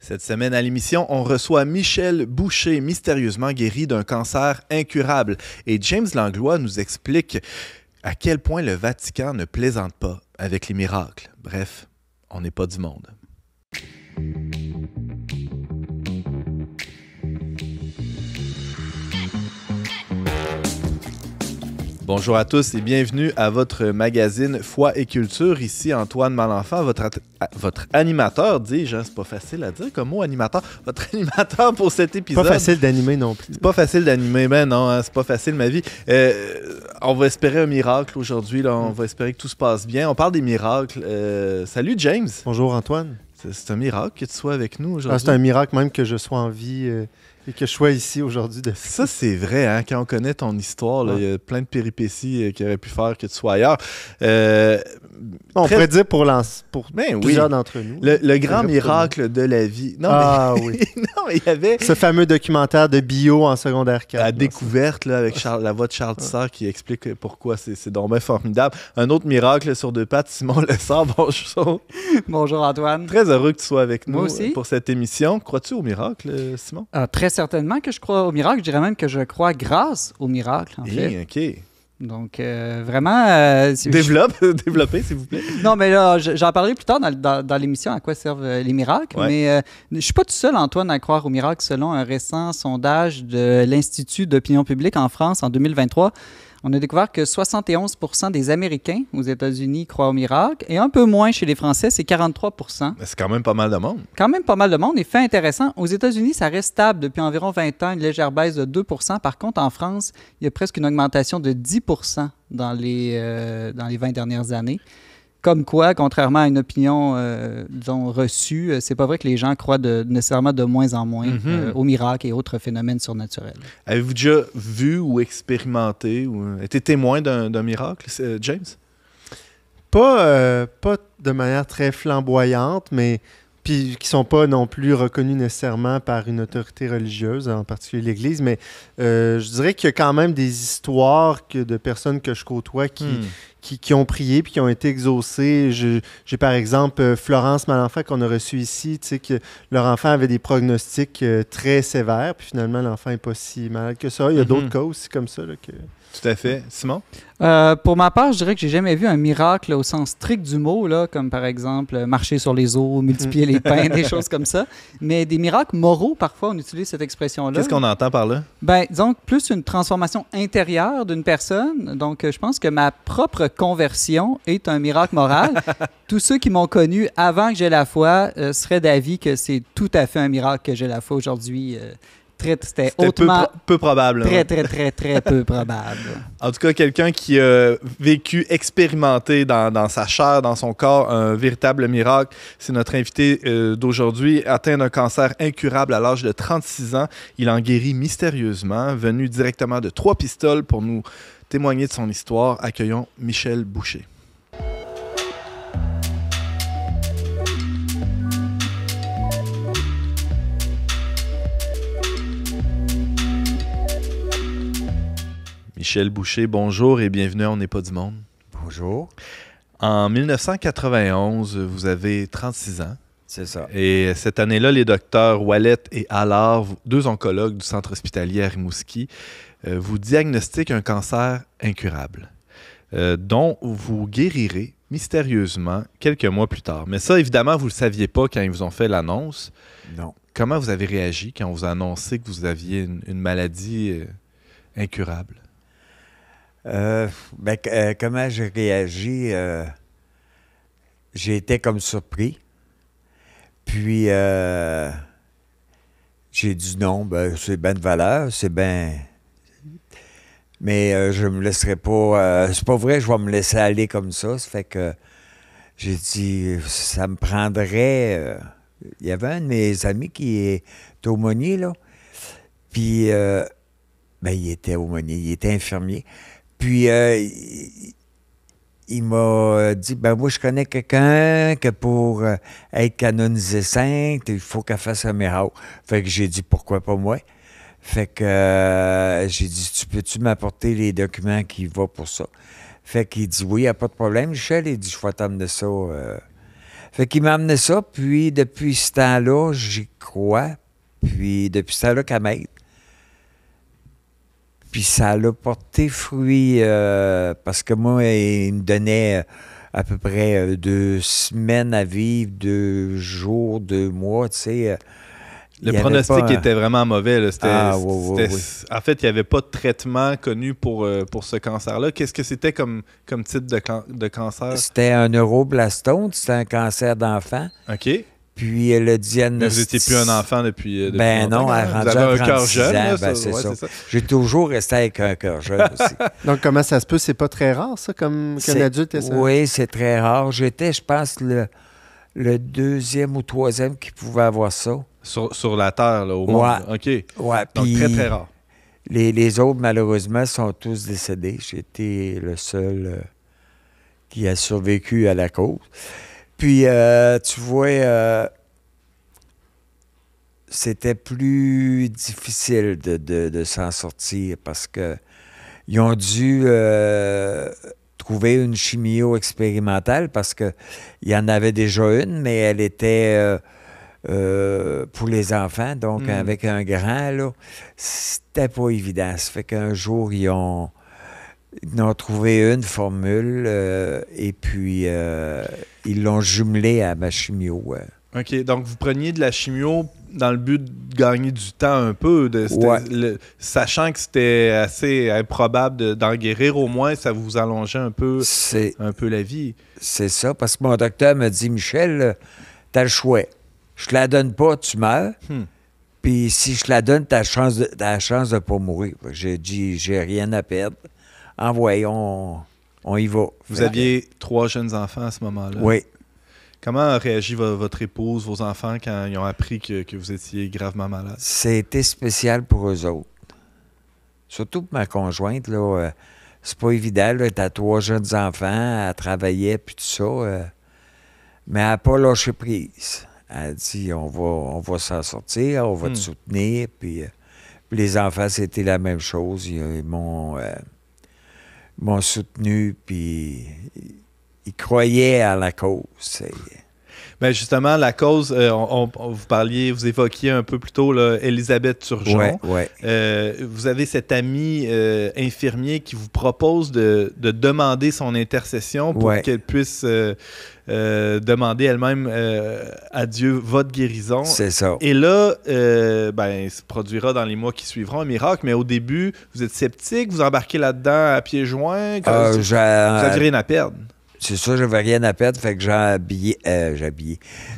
Cette semaine à l'émission, on reçoit Michel Boucher, mystérieusement guéri d'un cancer incurable. Et James Langlois nous explique à quel point le Vatican ne plaisante pas avec les miracles. Bref, on n'est pas du monde. Bonjour à tous et bienvenue à votre magazine Foi et Culture. Ici Antoine Malenfant, votre animateur, dis-je, hein, c'est pas facile à dire comme mot animateur, votre animateur pour cet épisode. Pas facile d'animer non plus. C'est pas facile d'animer, ben non, hein, c'est pas facile ma vie. On va espérer un miracle aujourd'hui, là, on va espérer que tout se passe bien. On parle des miracles. Salut James. Bonjour Antoine. C'est un miracle que tu sois avec nous aujourd'hui. C'est un miracle même que je sois en vie et que je sois ici aujourd'hui. Ça, c'est vrai, hein? Quand on connaît ton histoire, il y a plein de péripéties qui auraient pu faire que tu sois ailleurs. On pourrait dire pour plusieurs d'entre nous. Le grand miracle de la vie. Non, oui. Non, mais il y avait... Ce fameux documentaire de bio en secondaire 4. La découverte là, avec la voix de Charles Tissard qui explique pourquoi c'est donc bien formidable. Un autre miracle sur deux pattes, Simon Lessard, bonjour. Bonjour Antoine. Très heureux que tu sois avec nous aussi. Pour cette émission. Crois-tu au miracle, Simon? Très certainement que je crois au miracle. Je dirais même que je crois grâce au miracle, en fait. OK. Donc, vraiment... Développez, s'il vous plaît. Non, mais là, j'en parlerai plus tard dans l'émission à quoi servent les miracles. Ouais. Mais je ne suis pas tout seul, Antoine, à croire aux miracles selon un récent sondage de l'Institut d'opinion publique en France en 2023. On a découvert que 71% des Américains aux États-Unis croient aux miracles et un peu moins chez les Français, c'est 43%. C'est quand même pas mal de monde. Quand même pas mal de monde. Et fait intéressant, aux États-Unis, ça reste stable depuis environ 20 ans, une légère baisse de 2%. Par contre, en France, il y a presque une augmentation de 10% dans les 20 dernières années. Comme quoi, contrairement à une opinion disons, reçue, c'est pas vrai que les gens croient nécessairement de moins en moins aux miracles et autres phénomènes surnaturels. Avez-vous déjà vu ou expérimenté ou été témoin d'un miracle, James? Pas de manière très flamboyante, mais puis qui sont pas non plus reconnus nécessairement par une autorité religieuse, en particulier l'Église, mais je dirais qu'il y a quand même des histoires de personnes que je côtoie qui ont prié puis qui ont été exaucées. J'ai par exemple Florence Malenfant qu'on a reçue ici, tu sais, que leur enfant avait des pronostics très sévères, puis finalement l'enfant n'est pas si malade que ça. Il y a d'autres cas aussi comme ça. Là, que... Tout à fait. Simon? Pour ma part, je dirais que j'ai jamais vu un miracle au sens strict du mot, là, comme par exemple marcher sur les eaux, multiplier les pains, des choses comme ça. Mais des miracles moraux, parfois, on utilise cette expression-là. Qu'est-ce qu'on entend par là? Ben, disons plus une transformation intérieure d'une personne. Donc, je pense que ma propre conversion est un miracle moral. Tous ceux qui m'ont connu avant que j'aie la foi seraient d'avis que c'est tout à fait un miracle que j'ai la foi aujourd'hui. C'était hautement... peu probable. Très peu probable. En tout cas, quelqu'un qui a vécu, expérimenté dans sa chair, dans son corps, un véritable miracle. C'est notre invité d'aujourd'hui, atteint d'un cancer incurable à l'âge de 36 ans. Il en guérit mystérieusement, venu directement de Trois-Pistoles pour nous témoigner de son histoire. Accueillons Michel Boucher. Michel Boucher, bonjour et bienvenue à On n'est pas du monde. Bonjour. En 1991, vous avez 36 ans. C'est ça. Et cette année-là, les docteurs Wallet et Allard, deux oncologues du centre hospitalier à Rimouski, vous diagnostiquent un cancer incurable, dont vous guérirez mystérieusement quelques mois plus tard. Mais ça, évidemment, vous ne le saviez pas quand ils vous ont fait l'annonce. Non. Comment vous avez réagi quand on vous a annoncé que vous aviez une maladie incurable? Comment j'ai réagi? J'ai été comme surpris. Puis, j'ai dit non, c'est bien de valeur, c'est bien... Mais je me laisserai pas... c'est pas vrai, je vais me laisser aller comme ça. Ça fait que j'ai dit, ça me prendrait... il y avait un de mes amis qui est aumônier, là. Puis, il était aumônier, il était infirmier. Puis, il m'a dit, moi, je connais quelqu'un que pour être canonisé sainte, il faut qu'elle fasse un miracle. Fait que j'ai dit, pourquoi pas moi? Fait que j'ai dit, peux-tu m'apporter les documents qui vont pour ça? Fait qu'il dit, oui, il n'y a pas de problème, Michel. Il dit, je vais t'amener ça. Fait qu'il m'a amené ça, puis depuis ce temps-là, j'y crois. Puis depuis ce temps-là qu'elle m'aide. Puis ça l'a porté fruit parce que moi, il me donnait à peu près 2 semaines à vivre, 2 jours, 2 mois, tu sais. Le pronostic était vraiment mauvais. Là. Oui. En fait, il n'y avait pas de traitement connu pour ce cancer-là. Qu'est-ce que c'était comme type de cancer? C'était un neuroblastome, c'était un cancer d'enfant. OK. Puis le diagnostic... Mais vous n'étiez plus un enfant depuis ben longtemps, non, hein? rendu Vous avez à un cœur 36 jeune. ans, Là, ben, c'est ouais, ça. J'ai toujours resté avec un cœur jeune aussi. Donc, comment ça se peut? C'est pas très rare, ça, qu'un adulte ait ça? Oui, c'est très rare. J'étais, je pense, le 2e ou 3e qui pouvait avoir ça. Sur la Terre, là, au monde. Ouais. OK. Ouais, Donc, puis très, très rare. les autres, malheureusement, sont tous décédés. J'étais le seul qui a survécu à la cause. Puis, tu vois, c'était plus difficile de s'en sortir parce que ils ont dû trouver une chimio expérimentale parce qu'il y en avait déjà une, mais elle était pour les enfants, donc avec un grand, là, c'était pas évident. Ça fait qu'un jour, ils ont trouvé une formule et puis ils l'ont jumelée à ma chimio. OK, donc vous preniez de la chimio dans le but de gagner du temps un peu, sachant que c'était assez improbable d'en guérir, au moins, ça vous allongeait un peu la vie. C'est ça, parce que mon docteur m'a dit, Michel, t'as le choix. Je te la donne pas, tu meurs. Puis si je te la donne, t'as la chance de pas mourir. J'ai dit, j'ai rien à perdre. Envoyons, on y va. Vous aviez 3 jeunes enfants à ce moment-là. Oui. Comment a réagi votre épouse, vos enfants, quand ils ont appris que vous étiez gravement malade? C'était spécial pour eux autres. Surtout pour ma conjointe, là, c'est pas évident, là, t'as 3 jeunes enfants, elle travaillait, puis tout ça. Mais elle n'a pas lâché prise. Elle a dit, on va s'en sortir, on va te soutenir. Puis les enfants, c'était la même chose. Ils m'ont soutenu, puis ils croyaient à la cause. Bien, justement, la cause, vous évoquiez un peu plus tôt là, Elisabeth Turgeon. Ouais. Vous avez cette amie infirmier qui vous propose de demander son intercession pour qu'elle puisse demander elle-même à Dieu votre guérison. C'est ça. Et là, il se produira dans les mois qui suivront un miracle, mais au début, vous êtes sceptique, vous embarquez là-dedans à pieds joints, vous n'aviez rien à perdre. C'est ça, j'avais rien à perdre, fait que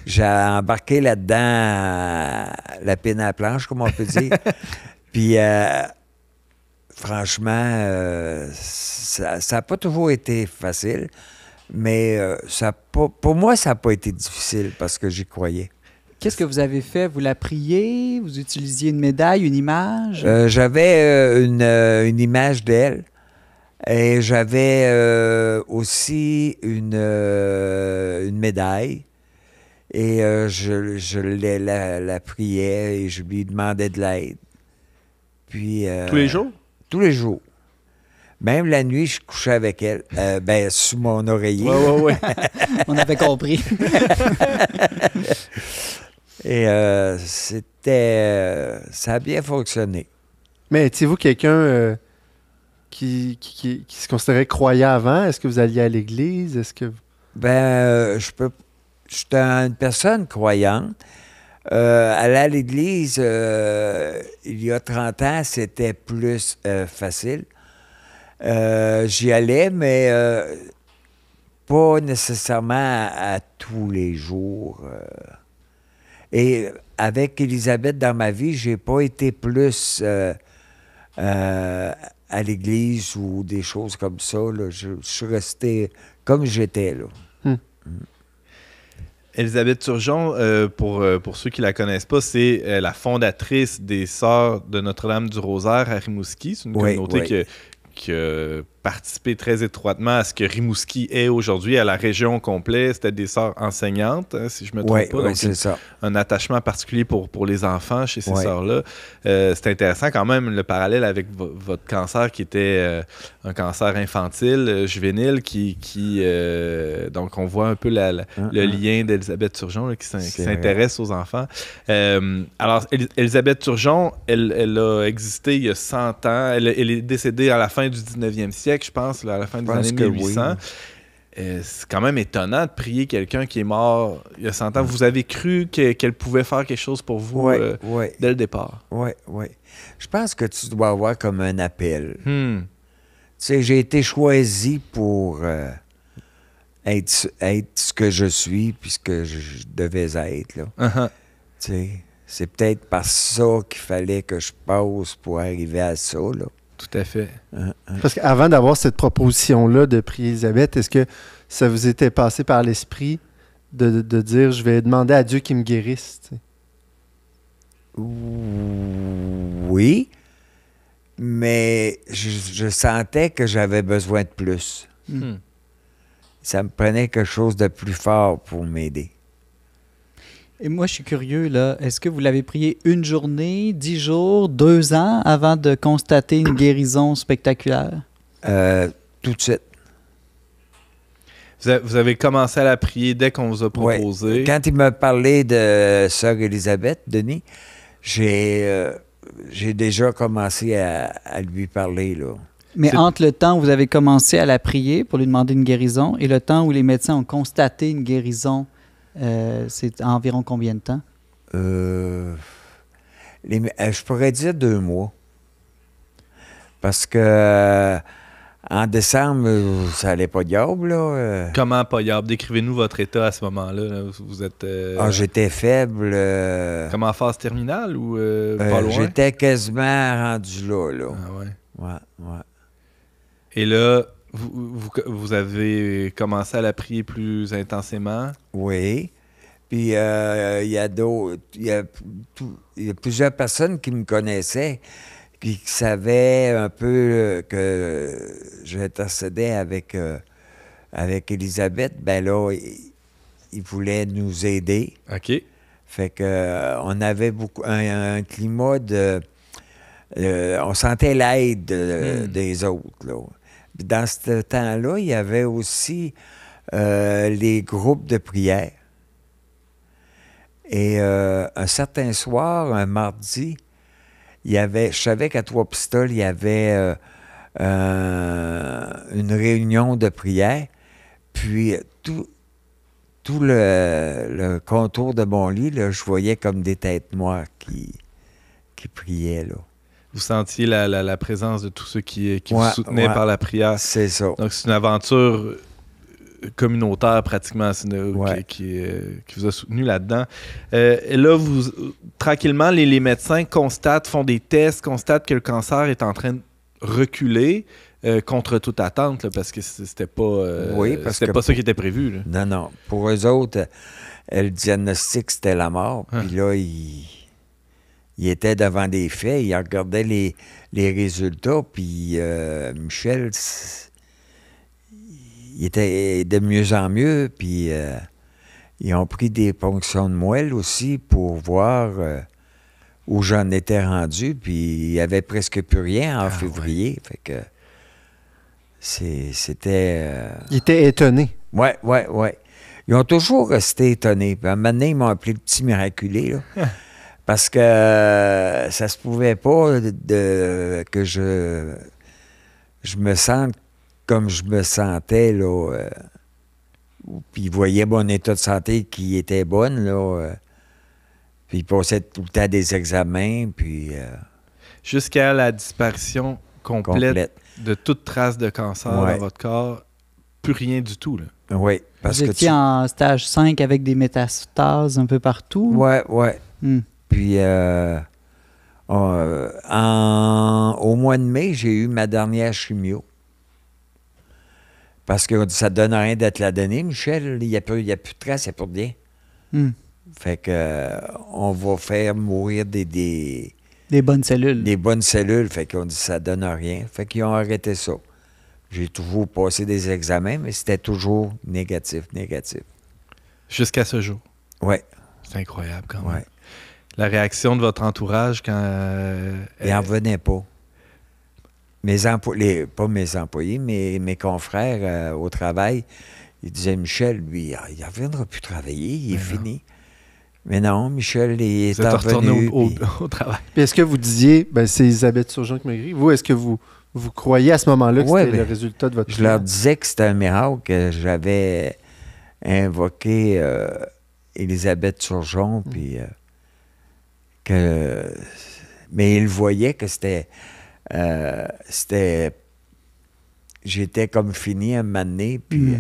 j'ai embarqué là-dedans la pine à la planche, comme on peut dire. Puis, franchement, ça n'a pas toujours été facile, mais pour moi, ça n'a pas été difficile parce que j'y croyais. Qu'est-ce que vous avez fait? Vous la priez? Vous utilisiez une médaille, une image? J'avais une image d'elle. Et j'avais aussi une médaille. Et je la priais et je lui demandais de l'aide. Puis, tous les jours? Tous les jours. Même la nuit, je couchais avec elle. Sous mon oreiller. Oui. On avait compris. Et ça a bien fonctionné. Mais étiez-vous quelqu'un... Qui se considérait croyant avant? Est-ce que vous alliez à l'église? Est-ce que... J'étais une personne croyante. Aller à l'église, il y a 30 ans, c'était plus facile. J'y allais, mais pas nécessairement à tous les jours. Et avec Elisabeth dans ma vie, j'ai pas été plus... à l'église ou des choses comme ça. Là. Je suis resté comme j'étais. Là. Elisabeth Turgeon, pour ceux qui ne la connaissent pas, c'est la fondatrice des Sœurs de Notre-Dame du Rosaire à Rimouski. C'est une communauté qui a participé très étroitement à ce que Rimouski est aujourd'hui, à la région complète. C'était des sœurs enseignantes, hein, si je me trompe pas. Oui, Donc, c'est ça. un attachement particulier pour les enfants chez ces Ouais. sœurs-là. C'est intéressant quand même le parallèle avec votre cancer qui était un cancer infantile, juvénile, donc on voit un peu le lien d'Élisabeth Turgeon là, qui s'intéresse aux enfants. Alors, Élisabeth Turgeon, elle a existé il y a 100 ans. Elle est décédée à la fin du 19e siècle, je pense, là, à la fin des années 1800. Oui. C'est quand même étonnant de prier quelqu'un qui est mort il y a 100 ans. Vous avez cru qu'elle pouvait faire quelque chose pour vous dès le départ? Oui, oui. Je pense que tu dois avoir comme un appel. Tu sais, j'ai été choisi pour être ce que je suis puis ce que je devais être. Là. Uh-huh. Tu sais, c'est peut-être par ça qu'il fallait que je passe pour arriver à ça. Là. Tout à fait. Parce qu'avant d'avoir cette proposition-là de prier Élisabeth, est-ce que ça vous était passé par l'esprit de dire « je vais demander à Dieu qu'il me guérisse » tu sais? Oui, mais je sentais que j'avais besoin de plus. Ça me prenait quelque chose de plus fort pour m'aider. Et moi, je suis curieux, là. Est-ce que vous l'avez prié une journée, 10 jours, 2 ans avant de constater une guérison spectaculaire? Tout de suite. Vous avez commencé à la prier dès qu'on vous a proposé. Ouais. Quand il m'a parlé de Sœur Élisabeth, Denis, j'ai déjà commencé à lui parler, là. Mais entre le temps où vous avez commencé à la prier pour lui demander une guérison et le temps où les médecins ont constaté une guérison, c'est environ combien de temps? Je pourrais dire 2 mois. Parce que en décembre, ça allait pas diable, là. Comment pas diable? Décrivez-nous votre état à ce moment-là. Là. Vous êtes... j'étais faible. Comme en phase terminale ou pas loin? J'étais quasiment rendu là. Ah ouais. Ouais. Et là, vous avez commencé à la prier plus intensément? Oui. Puis il y a plusieurs personnes qui me connaissaient puis qui savaient un peu que j'intercédais avec Élisabeth. Ben là, ils voulaient nous aider. OK. Fait que on avait beaucoup un climat de... on sentait l'aide des autres, là. Puis dans ce temps-là, il y avait aussi les groupes de prière. Et un certain soir, un mardi, je savais qu'à Trois-Pistoles, il y avait une réunion de prière. Puis tout le contour de mon lit, là, je voyais comme des têtes noires qui priaient, là. Vous sentiez la présence de tous ceux qui vous soutenaient par la prière. C'est ça. Donc, c'est une aventure communautaire, pratiquement, qui vous a soutenu là-dedans. Et là, tranquillement, les médecins font des tests, constatent que le cancer est en train de reculer contre toute attente, là, parce que c'était pas, c'était pas ça qui était prévu. Là. Non. Pour eux autres, le diagnostic, c'était la mort. Puis là, il était devant des faits, il regardait les résultats, puis Michel, il était de mieux en mieux, puis ils ont pris des ponctions de moelle aussi pour voir où j'en étais rendu, puis il n'y avait presque plus rien en février, fait que c'était... Il était étonné. Ouais. Ils ont toujours resté étonnés. Puis à un moment donné, ils m'ont appelé le petit miraculé, là. Parce que ça se pouvait pas que je me sente comme je me sentais, là. Puis ils voyaient mon état de santé qui était bonne, là. Puis ils passaient tout le temps des examens, puis... Jusqu'à la disparition complète de toute trace de cancer dans votre corps, plus rien du tout, là. Oui. Vous étiez en stage 5 avec des métastases un peu partout? Ouais. Puis, au mois de mai, j'ai eu ma dernière chimio. Parce que ça ne donne rien d'être la donner, Michel. Il n'y a plus de traces, il n'y a plus de rien. Fait que on va faire mourir des bonnes cellules. Des bonnes cellules. Fait qu'on dit ça ne donne rien. Fait qu'ils ont arrêté ça. J'ai toujours passé des examens, mais c'était toujours négatif. Jusqu'à ce jour. Oui. C'est incroyable quand même. Ouais. La réaction de votre entourage quand... Il n'en revenait pas. Pas mes employés, mes confrères au travail, ils disaient, Michel, lui, il ne reviendra plus travailler, il est fini. Mais non, Michel, il Vous est êtes retourné revenu. au travail. Puis est-ce que vous disiez, c'est Elisabeth Turgeon qui m'a écrit, vous, est-ce que vous croyez à ce moment-là que c'était le résultat de votre Je leur disais que c'était un miracle, que j'avais invoqué Elisabeth Turgeon, puis mais ils voyaient que c'était j'étais comme fini un moment donné, puis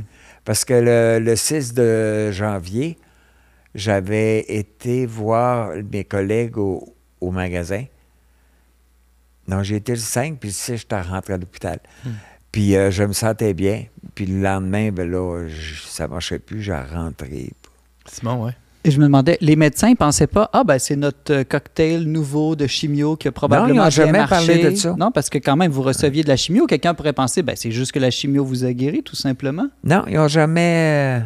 parce que le 6 de janvier, j'avais été voir mes collègues au magasin. Non, j'ai été le 5, puis le 6, j'étais rentré à l'hôpital. Puis je me sentais bien. Puis le lendemain, ben là, ça ne marchait plus, j'ai rentré. Simon, ouais. Et je me demandais, les médecins ne pensaient pas, c'est notre cocktail nouveau de chimio qui a probablement non, ils n'ont jamais bien marché. parlé de ça. Non, parce que quand même, vous receviez de la chimio. Quelqu'un pourrait penser, c'est juste que la chimio vous a guéri, tout simplement. Non, ils n'ont jamais...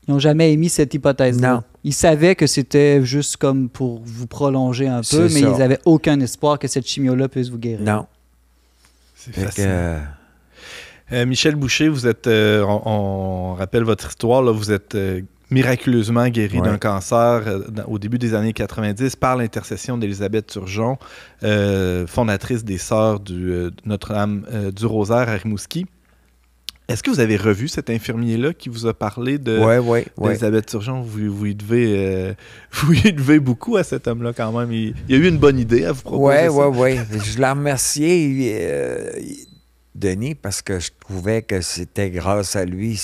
Ils n'ont jamais émis cette hypothèse-là. Non. Ils savaient que c'était juste comme pour vous prolonger un peu, C'est mais ça. ils n'avaient aucun espoir que cette chimio-là puisse vous guérir. Non. C'est Fait fascinant. Michel Boucher, vous êtes, on rappelle votre histoire, là, vous êtes miraculeusement guéri d'un cancer au début des années 90 par l'intercession d'Élisabeth Turgeon, fondatrice des Sœurs de Notre-Dame du Rosaire à Rimouski. Est-ce que vous avez revu cet infirmier-là qui vous a parlé d'Élisabeth Turgeon? Vous y devez beaucoup à cet homme-là quand même. Il a eu une bonne idée à vous proposer ça. Oui. Je l'ai remercié, Denis, parce que je trouvais que c'était grâce à lui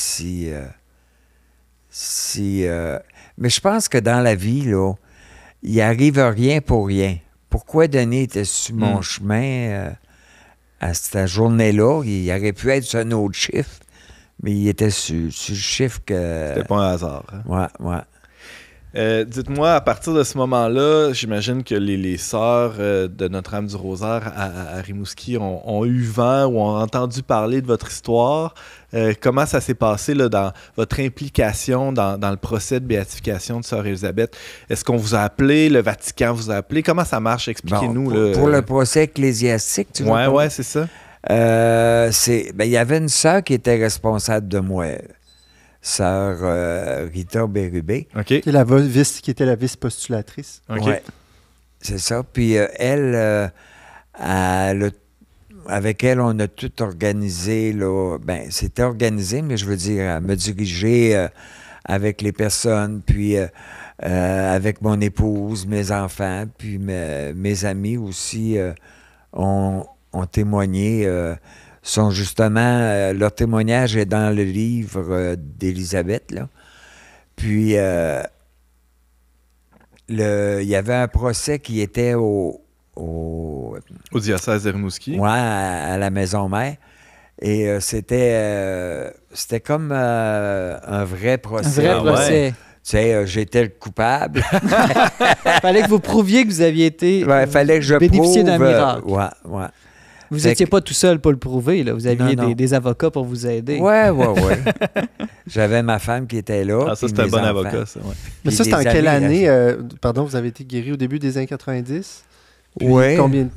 mais je pense que dans la vie, là, il n'arrive rien pour rien. Pourquoi Denis était sur mon chemin à cette journée-là? Il aurait pu être sur un autre chiffre, mais il était sur le chiffre que... C'était pas un hasard. Hein? Ouais. Dites-moi, à partir de ce moment-là, j'imagine que les sœurs de Notre-Dame du Rosaire à Rimouski ont eu vent ou ont entendu parler de votre histoire. Comment ça s'est passé là, dans votre implication dans le procès de béatification de sœur Élisabeth? Est-ce qu'on vous a appelé? Le Vatican vous a appelé? Comment ça marche? Expliquez-nous. Bon, pour le procès ecclésiastique, tu vois? Oui, c'est ça. Il y avait une sœur qui était responsable de moi. Sœur Rita Bérubé. OK. Qui était la vice-postulatrice. OK. Ouais, c'est ça. Puis elle, avec elle, on a tout organisé. Là. C'était organisé, mais je veux dire, elle me dirigeait avec les personnes, puis avec mon épouse, mes enfants, puis mes amis aussi ont témoigné. Sont justement, leur témoignage est dans le livre d'Élisabeth, là. Puis, il y avait un procès qui était au diocèse de Rimouski. Ouais, à la maison mère. Et c'était comme un vrai procès. Un vrai procès. Tu sais, j'étais le coupable. Fallait que vous prouviez que vous aviez été fallait que je bénéficié prouve, d'un miracle. Ouais. Vous n'étiez pas tout seul pour le prouver, là. Vous aviez des avocats pour vous aider. Ouais. J'avais ma femme qui était là. Ah, ça, c'était un bon avocat, ça. Ouais. Mais ça, c'est en quelle année? Vous avez été guéri au début des années 90? Oui. Combien?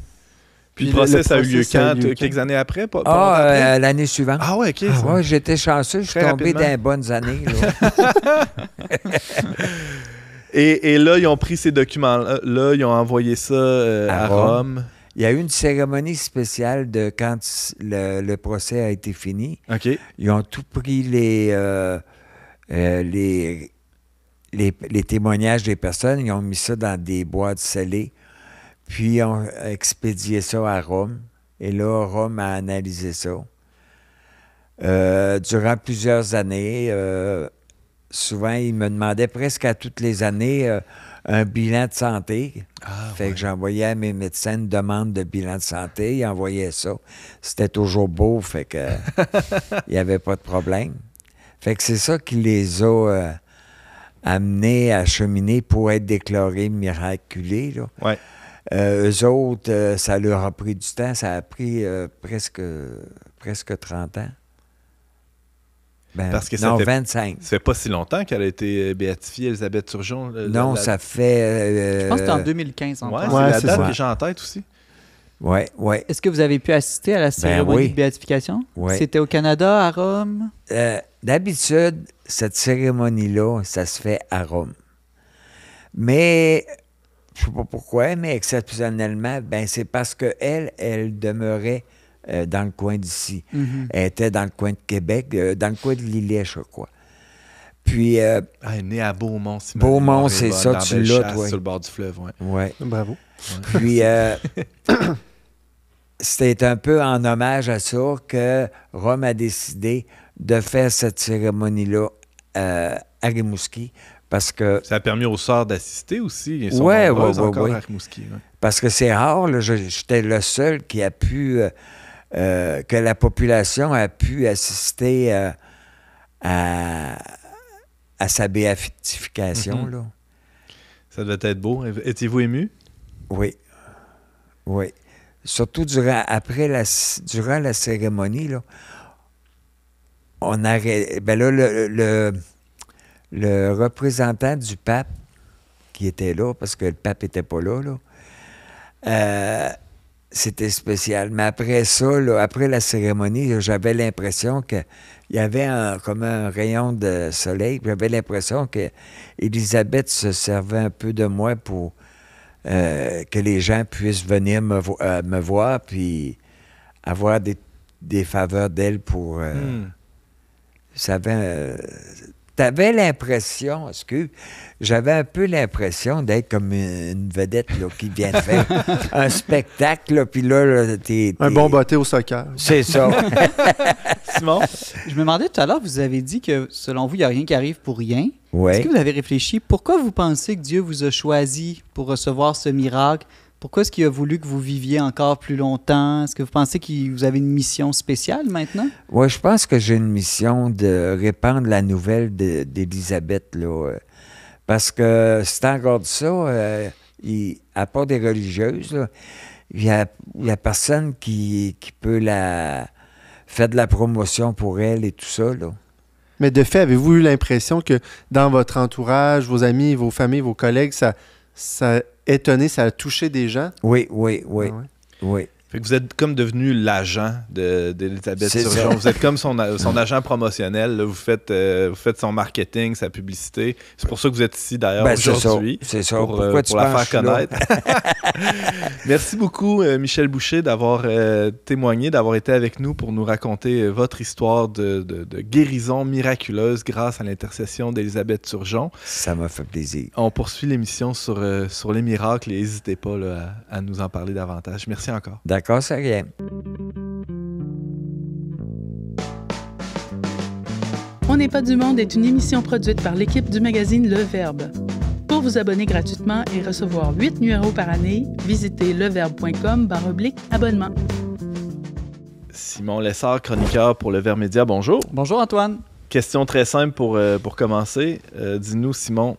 Puis le procès, ça a eu lieu quand? Quelques années après? L'année suivante. Ah ouais, OK. Ouais, j'étais chanceux. Je suis tombé dans les bonnes années. Là. Et là, ils ont pris ces documents-là, ils ont envoyé ça à Rome. Il y a eu une cérémonie spéciale de quand le procès a été fini. OK. Ils ont tout pris les témoignages des personnes, ils ont mis ça dans des boîtes scellées, puis ils ont expédié ça à Rome. Et là, Rome a analysé ça. Durant plusieurs années, souvent, ils me demandaient presque à toutes les années un bilan de santé. Fait que j'envoyais à mes médecins une demande de bilan de santé. Ils envoyaient ça. C'était toujours beau, fait que il n'y avait pas de problème. Fait que c'est ça qui les a amenés à cheminer pour être déclarés miraculés. Là. Ouais. Eux autres, ça leur a pris du temps. Ça a pris presque presque 30 ans. Ben, Parce que non, ça fait, 25. ça fait pas si longtemps qu'elle a été béatifiée, Élisabeth Turgeon. Non, ça fait... Je pense que c'était en 2015. Ouais, Antoine. c'est Ouais, la c'est date ça. que j'ai en tête aussi. Oui, oui. Est-ce que vous avez pu assister à la cérémonie oui. de béatification? Oui. C'était au Canada, à Rome? D'habitude, cette cérémonie-là, ça se fait à Rome. Mais, je ne sais pas pourquoi, mais exceptionnellement, ben c'est parce qu'elle demeurait dans le coin d'ici. Mhm. Elle était dans le coin de Québec, dans le coin de Lillet, je crois. Puis, Elle est née à Beaumont. Si ma Beaumont, mémoire est c'est bonne, ça, dans tu Bellechasse, l'as, toi. sur le bord du fleuve, ouais. ouais. Bravo. Puis, c'était un peu en hommage à ça que Rome a décidé de faire cette cérémonie-là à Rimouski, parce que Ça a permis aux sœurs d'assister aussi. Ils sont Ouais, nombreuses ouais, encore ouais. à Rimouski. Ouais. Parce que c'est rare, là, j'étais le seul qui a pu, que la population a pu assister à sa béatification. Mhm. Là. Ça devait être beau. Étiez-vous ému? Oui, oui. Surtout durant la cérémonie, là, on a... Ben là, le représentant du pape qui était là, parce que le pape n'était pas là, c'était spécial. Mais après ça, là, après la cérémonie, là, j'avais l'impression qu'il y avait comme un rayon de soleil. J'avais l'impression que Élisabeth se servait un peu de moi pour que les gens puissent venir me voir puis avoir des faveurs d'elle pour... T'avais l'impression, j'avais un peu l'impression d'être comme une vedette là, qui vient de faire un spectacle, là, puis là, t'es... Un bon botté au soccer. C'est ça. Simon? Je me demandais tout à l'heure, vous avez dit que selon vous, il n'y a rien qui arrive pour rien. Est-ce Oui. que vous avez réfléchi? Pourquoi vous pensez que Dieu vous a choisi pour recevoir ce miracle? Pourquoi est-ce qu'il a voulu que vous viviez encore plus longtemps? Est-ce que vous pensez que vous avez une mission spéciale maintenant? Oui, je pense que j'ai une mission de répandre la nouvelle d'Élisabeth, là. Parce que c'est encore de ça, à part des religieuses, là, il y a personne qui peut faire de la promotion pour elle et tout ça, là. Mais de fait, avez-vous eu l'impression que dans votre entourage, vos amis, vos familles, vos collègues, ça a étonné, ça a touché des gens? Oui, oui, oui, Ah ouais. oui. Fait que vous êtes comme devenu l'agent d'Élisabeth C'est Turgeon. ça. Vous êtes comme son agent promotionnel. Là. Vous faites son marketing, sa publicité. C'est pour ça que vous êtes ici d'ailleurs Ben, aujourd'hui. C'est ça. Pour Pourquoi tu la penses faire que je suis là? connaître. Merci beaucoup, Michel Boucher, d'avoir témoigné, d'avoir été avec nous pour nous raconter votre histoire de guérison miraculeuse grâce à l'intercession d'Élisabeth Turgeon. Ça m'a fait plaisir. On poursuit l'émission sur les miracles et n'hésitez pas là, à nous en parler davantage. Merci encore. D'accord, c'est rien. On n'est pas du monde est une émission produite par l'équipe du magazine Le Verbe. Pour vous abonner gratuitement et recevoir 8 numéros par année, visitez leverbe.com/abonnement. Simon Lessard, chroniqueur pour Le Verbe Média, bonjour. Bonjour Antoine. Question très simple pour commencer. Dis-nous, Simon,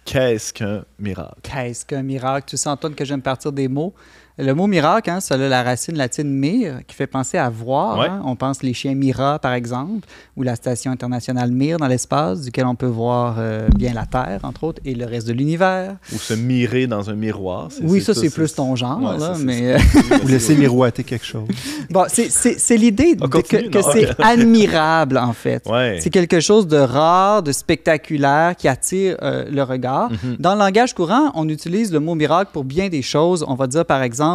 qu'est-ce qu'un miracle? Qu'est-ce qu'un miracle? Tu sais, Antoine, que j'aime partir des mots. Le mot miracle, ça a la racine latine mir, qui fait penser à voir. Ouais. Hein. On pense les chiens Mira, par exemple, ou la station internationale Mir dans l'espace, duquel on peut voir bien la Terre, entre autres, et le reste de l'univers. Ou se mirer dans un miroir. Oui, ça, c'est plus ton genre, Ouais, là, ça, mais... Vous laissez miroiter quelque chose. Bon, c'est l'idée On continue, que non? c'est admirable, en fait. Ouais. C'est quelque chose de rare, de spectaculaire, qui attire le regard. Dans le langage courant, on utilise le mot miracle pour bien des choses. On va dire, par exemple,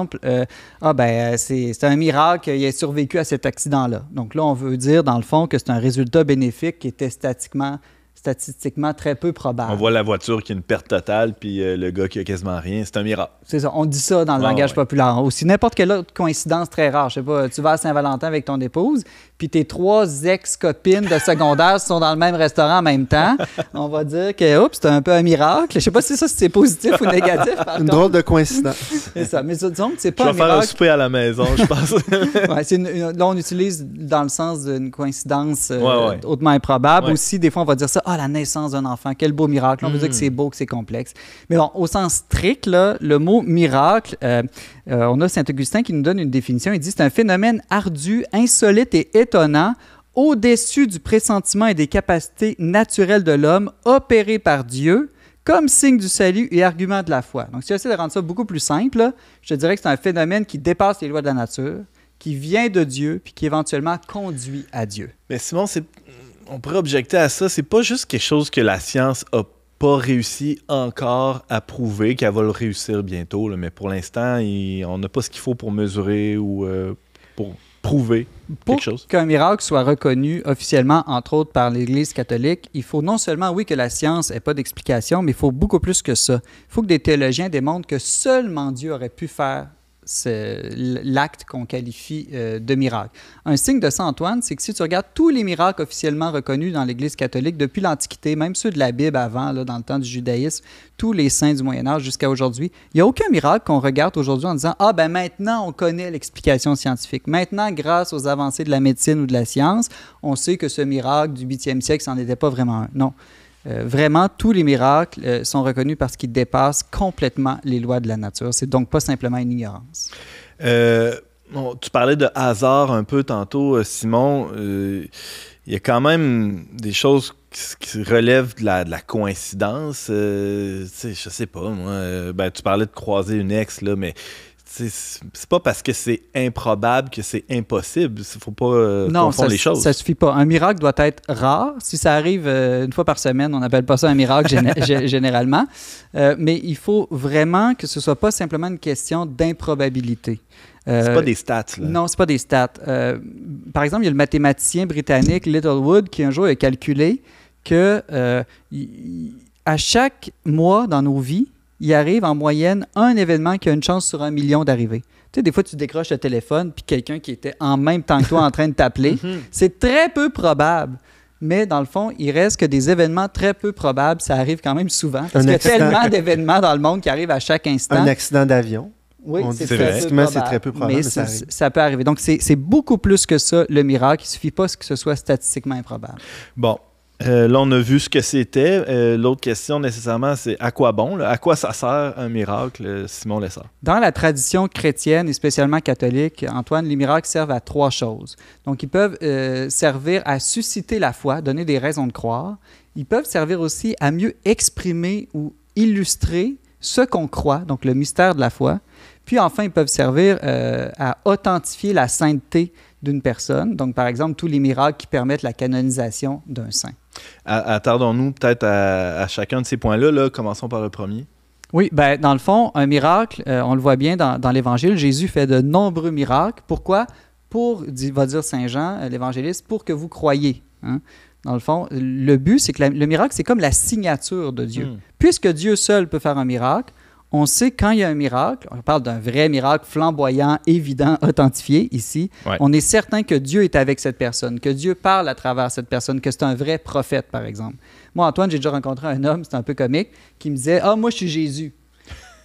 c'est un miracle qu'il ait survécu à cet accident-là. Donc là, on veut dire, dans le fond, que c'est un résultat bénéfique qui était statistiquement très peu probable. On voit la voiture qui a une perte totale, puis le gars qui a quasiment rien. C'est un miracle. C'est ça, on dit ça dans le Ah, langage ouais. populaire. Aussi, n'importe quelle autre coïncidence très rare. Je sais pas, tu vas à Saint-Valentin avec ton épouse, puis tes 3 ex-copines de secondaire sont dans le même restaurant en même temps. On va dire que, oups, c'est un peu un miracle. Je sais pas si ça, c'est positif ou négatif. par Une contre. drôle de coïncidence. C'est ça. Mais disons que c'est Je pas un vais faire un miracle. souper à la maison, je pense. Ouais, là, on utilise dans le sens d'une coïncidence Ouais. hautement improbable. Ouais. Aussi, des fois, on va dire ça, ça, la naissance d'un enfant, quel beau miracle. On veut dire que c'est beau, que c'est complexe. Mais bon, au sens strict, là, le mot miracle, on a Saint-Augustin qui nous donne une définition. Il dit c'est un phénomène ardu, insolite et étonnant, au-dessus du pressentiment et des capacités naturelles de l'homme, opéré par Dieu, comme signe du salut et argument de la foi. Donc, si j'essaie de rendre ça beaucoup plus simple, là, je te dirais que c'est un phénomène qui dépasse les lois de la nature, qui vient de Dieu, puis qui éventuellement conduit à Dieu. Mais Simon, on pourrait objecter à ça, c'est pas juste quelque chose que la science a pas réussi encore à prouver, qu'elle va le réussir bientôt, là, mais pour l'instant, on n'a pas ce qu'il faut pour mesurer ou pour prouver quelque chose. Pour qu'un miracle soit reconnu officiellement, entre autres par l'Église catholique, il faut non seulement, oui, que la science n'ait pas d'explication, mais il faut beaucoup plus que ça. Il faut que des théologiens démontrent que seulement Dieu aurait pu faire l'acte qu'on qualifie de miracle. Un signe de Saint Antoine, c'est que si tu regardes tous les miracles officiellement reconnus dans l'Église catholique depuis l'Antiquité, même ceux de la Bible avant, là, dans le temps du judaïsme, tous les saints du Moyen Âge jusqu'à aujourd'hui, il n'y a aucun miracle qu'on regarde aujourd'hui en disant « Ah, ben maintenant, on connaît l'explication scientifique. Maintenant, grâce aux avancées de la médecine ou de la science, on sait que ce miracle du 8e siècle, ça n'en était pas vraiment un. » Non. Vraiment, tous les miracles sont reconnus parce qu'ils dépassent complètement les lois de la nature. C'est donc pas simplement une ignorance. Tu parlais de hasard un peu tantôt, Simon. Il y a quand même des choses qui relèvent de la coïncidence. Je sais pas, moi. Tu parlais de croiser une ex, là, mais c'est pas parce que c'est improbable que c'est impossible. Il faut pas confondre les choses. Non, ça suffit pas. Un miracle doit être rare. Si ça arrive une fois par semaine, on n'appelle pas ça un miracle généralement. Mais il faut vraiment que ce soit pas simplement une question d'improbabilité. C'est pas des stats, là. Non, c'est pas des stats. Par exemple, il y a le mathématicien britannique Littlewood qui un jour a calculé que à chaque mois dans nos vies, il arrive en moyenne un événement qui a une chance sur 1 million d'arriver. Tu sais, des fois, tu décroches le téléphone, puis quelqu'un qui était en même temps que toi en train de t'appeler, c'est très peu probable. Mais dans le fond, il reste que des événements très peu probables, ça arrive quand même souvent. Parce qu'il y a tellement d'événements dans le monde qui arrivent à chaque instant. Un accident d'avion. Oui, c'est très peu probable, mais ça peut arriver. Donc, c'est beaucoup plus que ça, le miracle. Il ne suffit pas que ce soit statistiquement improbable. Bon. Là, on a vu ce que c'était. L'autre question, nécessairement, c'est à quoi bon? Là? À quoi ça sert un miracle, Simon Lessard? Dans la tradition chrétienne et spécialement catholique, Antoine, les miracles servent à 3 choses. Donc, ils peuvent servir à susciter la foi, donner des raisons de croire. Ils peuvent servir aussi à mieux exprimer ou illustrer ce qu'on croit, donc le mystère de la foi. Puis enfin, ils peuvent servir à authentifier la sainteté d'une personne. Donc, par exemple, tous les miracles qui permettent la canonisation d'un saint. Attardons-nous peut-être à chacun de ces points-là. Là. Commençons par le premier. Oui, ben, dans le fond, un miracle, on le voit bien dans l'Évangile, Jésus fait de nombreux miracles. Pourquoi? Va dire Saint Jean, l'évangéliste, pour que vous croyiez. Hein? Dans le fond, le but, c'est que le miracle, c'est comme la signature de Dieu. Puisque Dieu seul peut faire un miracle, on sait quand il y a un miracle, on parle d'un vrai miracle flamboyant, évident, authentifié ici, on est certain que Dieu est avec cette personne, que Dieu parle à travers cette personne, que c'est un vrai prophète, par exemple. Moi, Antoine, j'ai déjà rencontré un homme, c'est un peu comique, qui me disait « Ah, moi, je suis Jésus ».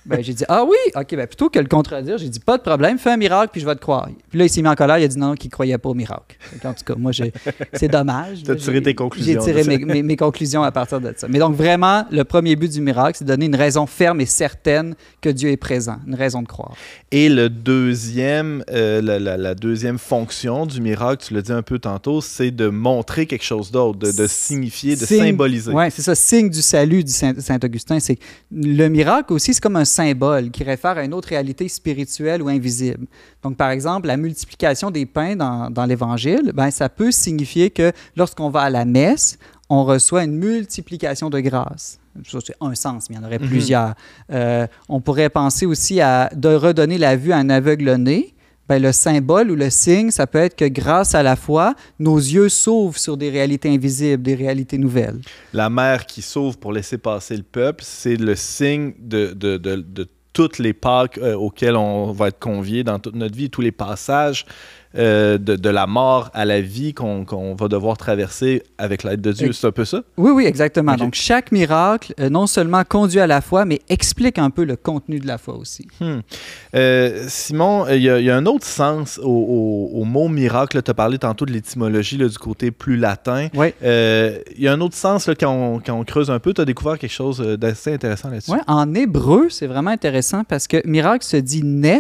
Ben, j'ai dit « Ah oui? OK, ben, plutôt que le contredire, j'ai dit « Pas de problème, fais un miracle, puis je vais te croire. » Puis là, il s'est mis en colère, il a dit non, qu'il ne croyait pas au miracle. En tout cas, moi, c'est dommage. Tu as tiré tes conclusions. J'ai tiré mes conclusions à partir de ça. Mais donc, vraiment, le premier but du miracle, c'est de donner une raison ferme et certaine que Dieu est présent, une raison de croire. Et le deuxième, la deuxième fonction du miracle, tu l'as dit un peu tantôt, c'est de montrer quelque chose d'autre, de signifier, de symboliser. Oui, c'est ça, signe du salut du Saint-Augustin. C'est, le miracle aussi, c'est comme un symbole qui réfère à une autre réalité spirituelle ou invisible. Donc, par exemple, la multiplication des pains dans l'Évangile, ben, ça peut signifier que lorsqu'on va à la messe, on reçoit une multiplication de grâce. Ça, c'est un sens, mais il y en aurait plusieurs. On pourrait penser aussi de redonner la vue à un aveugle-né. Ben, le symbole ou le signe, ça peut être que grâce à la foi, nos yeux s'ouvrent sur des réalités invisibles, des réalités nouvelles. La mer qui s'ouvre pour laisser passer le peuple, c'est le signe de toutes les Pâques auxquelles on va être conviés dans toute notre vie, tous les passages de la mort à la vie qu'on va devoir traverser avec l'aide de Dieu. C'est un peu ça? Oui, oui, exactement. Okay. Donc, chaque miracle, non seulement conduit à la foi, mais explique un peu le contenu de la foi aussi. Simon, il y a un autre sens au mot miracle. Tu as parlé tantôt de l'étymologie du côté plus latin. Oui. Il y a un autre sens là, quand on creuse un peu. Tu as découvert quelque chose d'assez intéressant là-dessus. Oui, en hébreu, c'est vraiment intéressant parce que miracle se dit nes,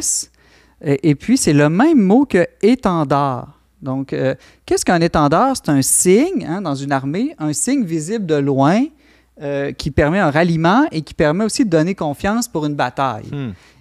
et puis c'est le même mot que étendard. Donc, qu'est-ce qu'un étendard? C'est un signe dans une armée, un signe visible de loin qui permet un ralliement et qui permet aussi de donner confiance pour une bataille.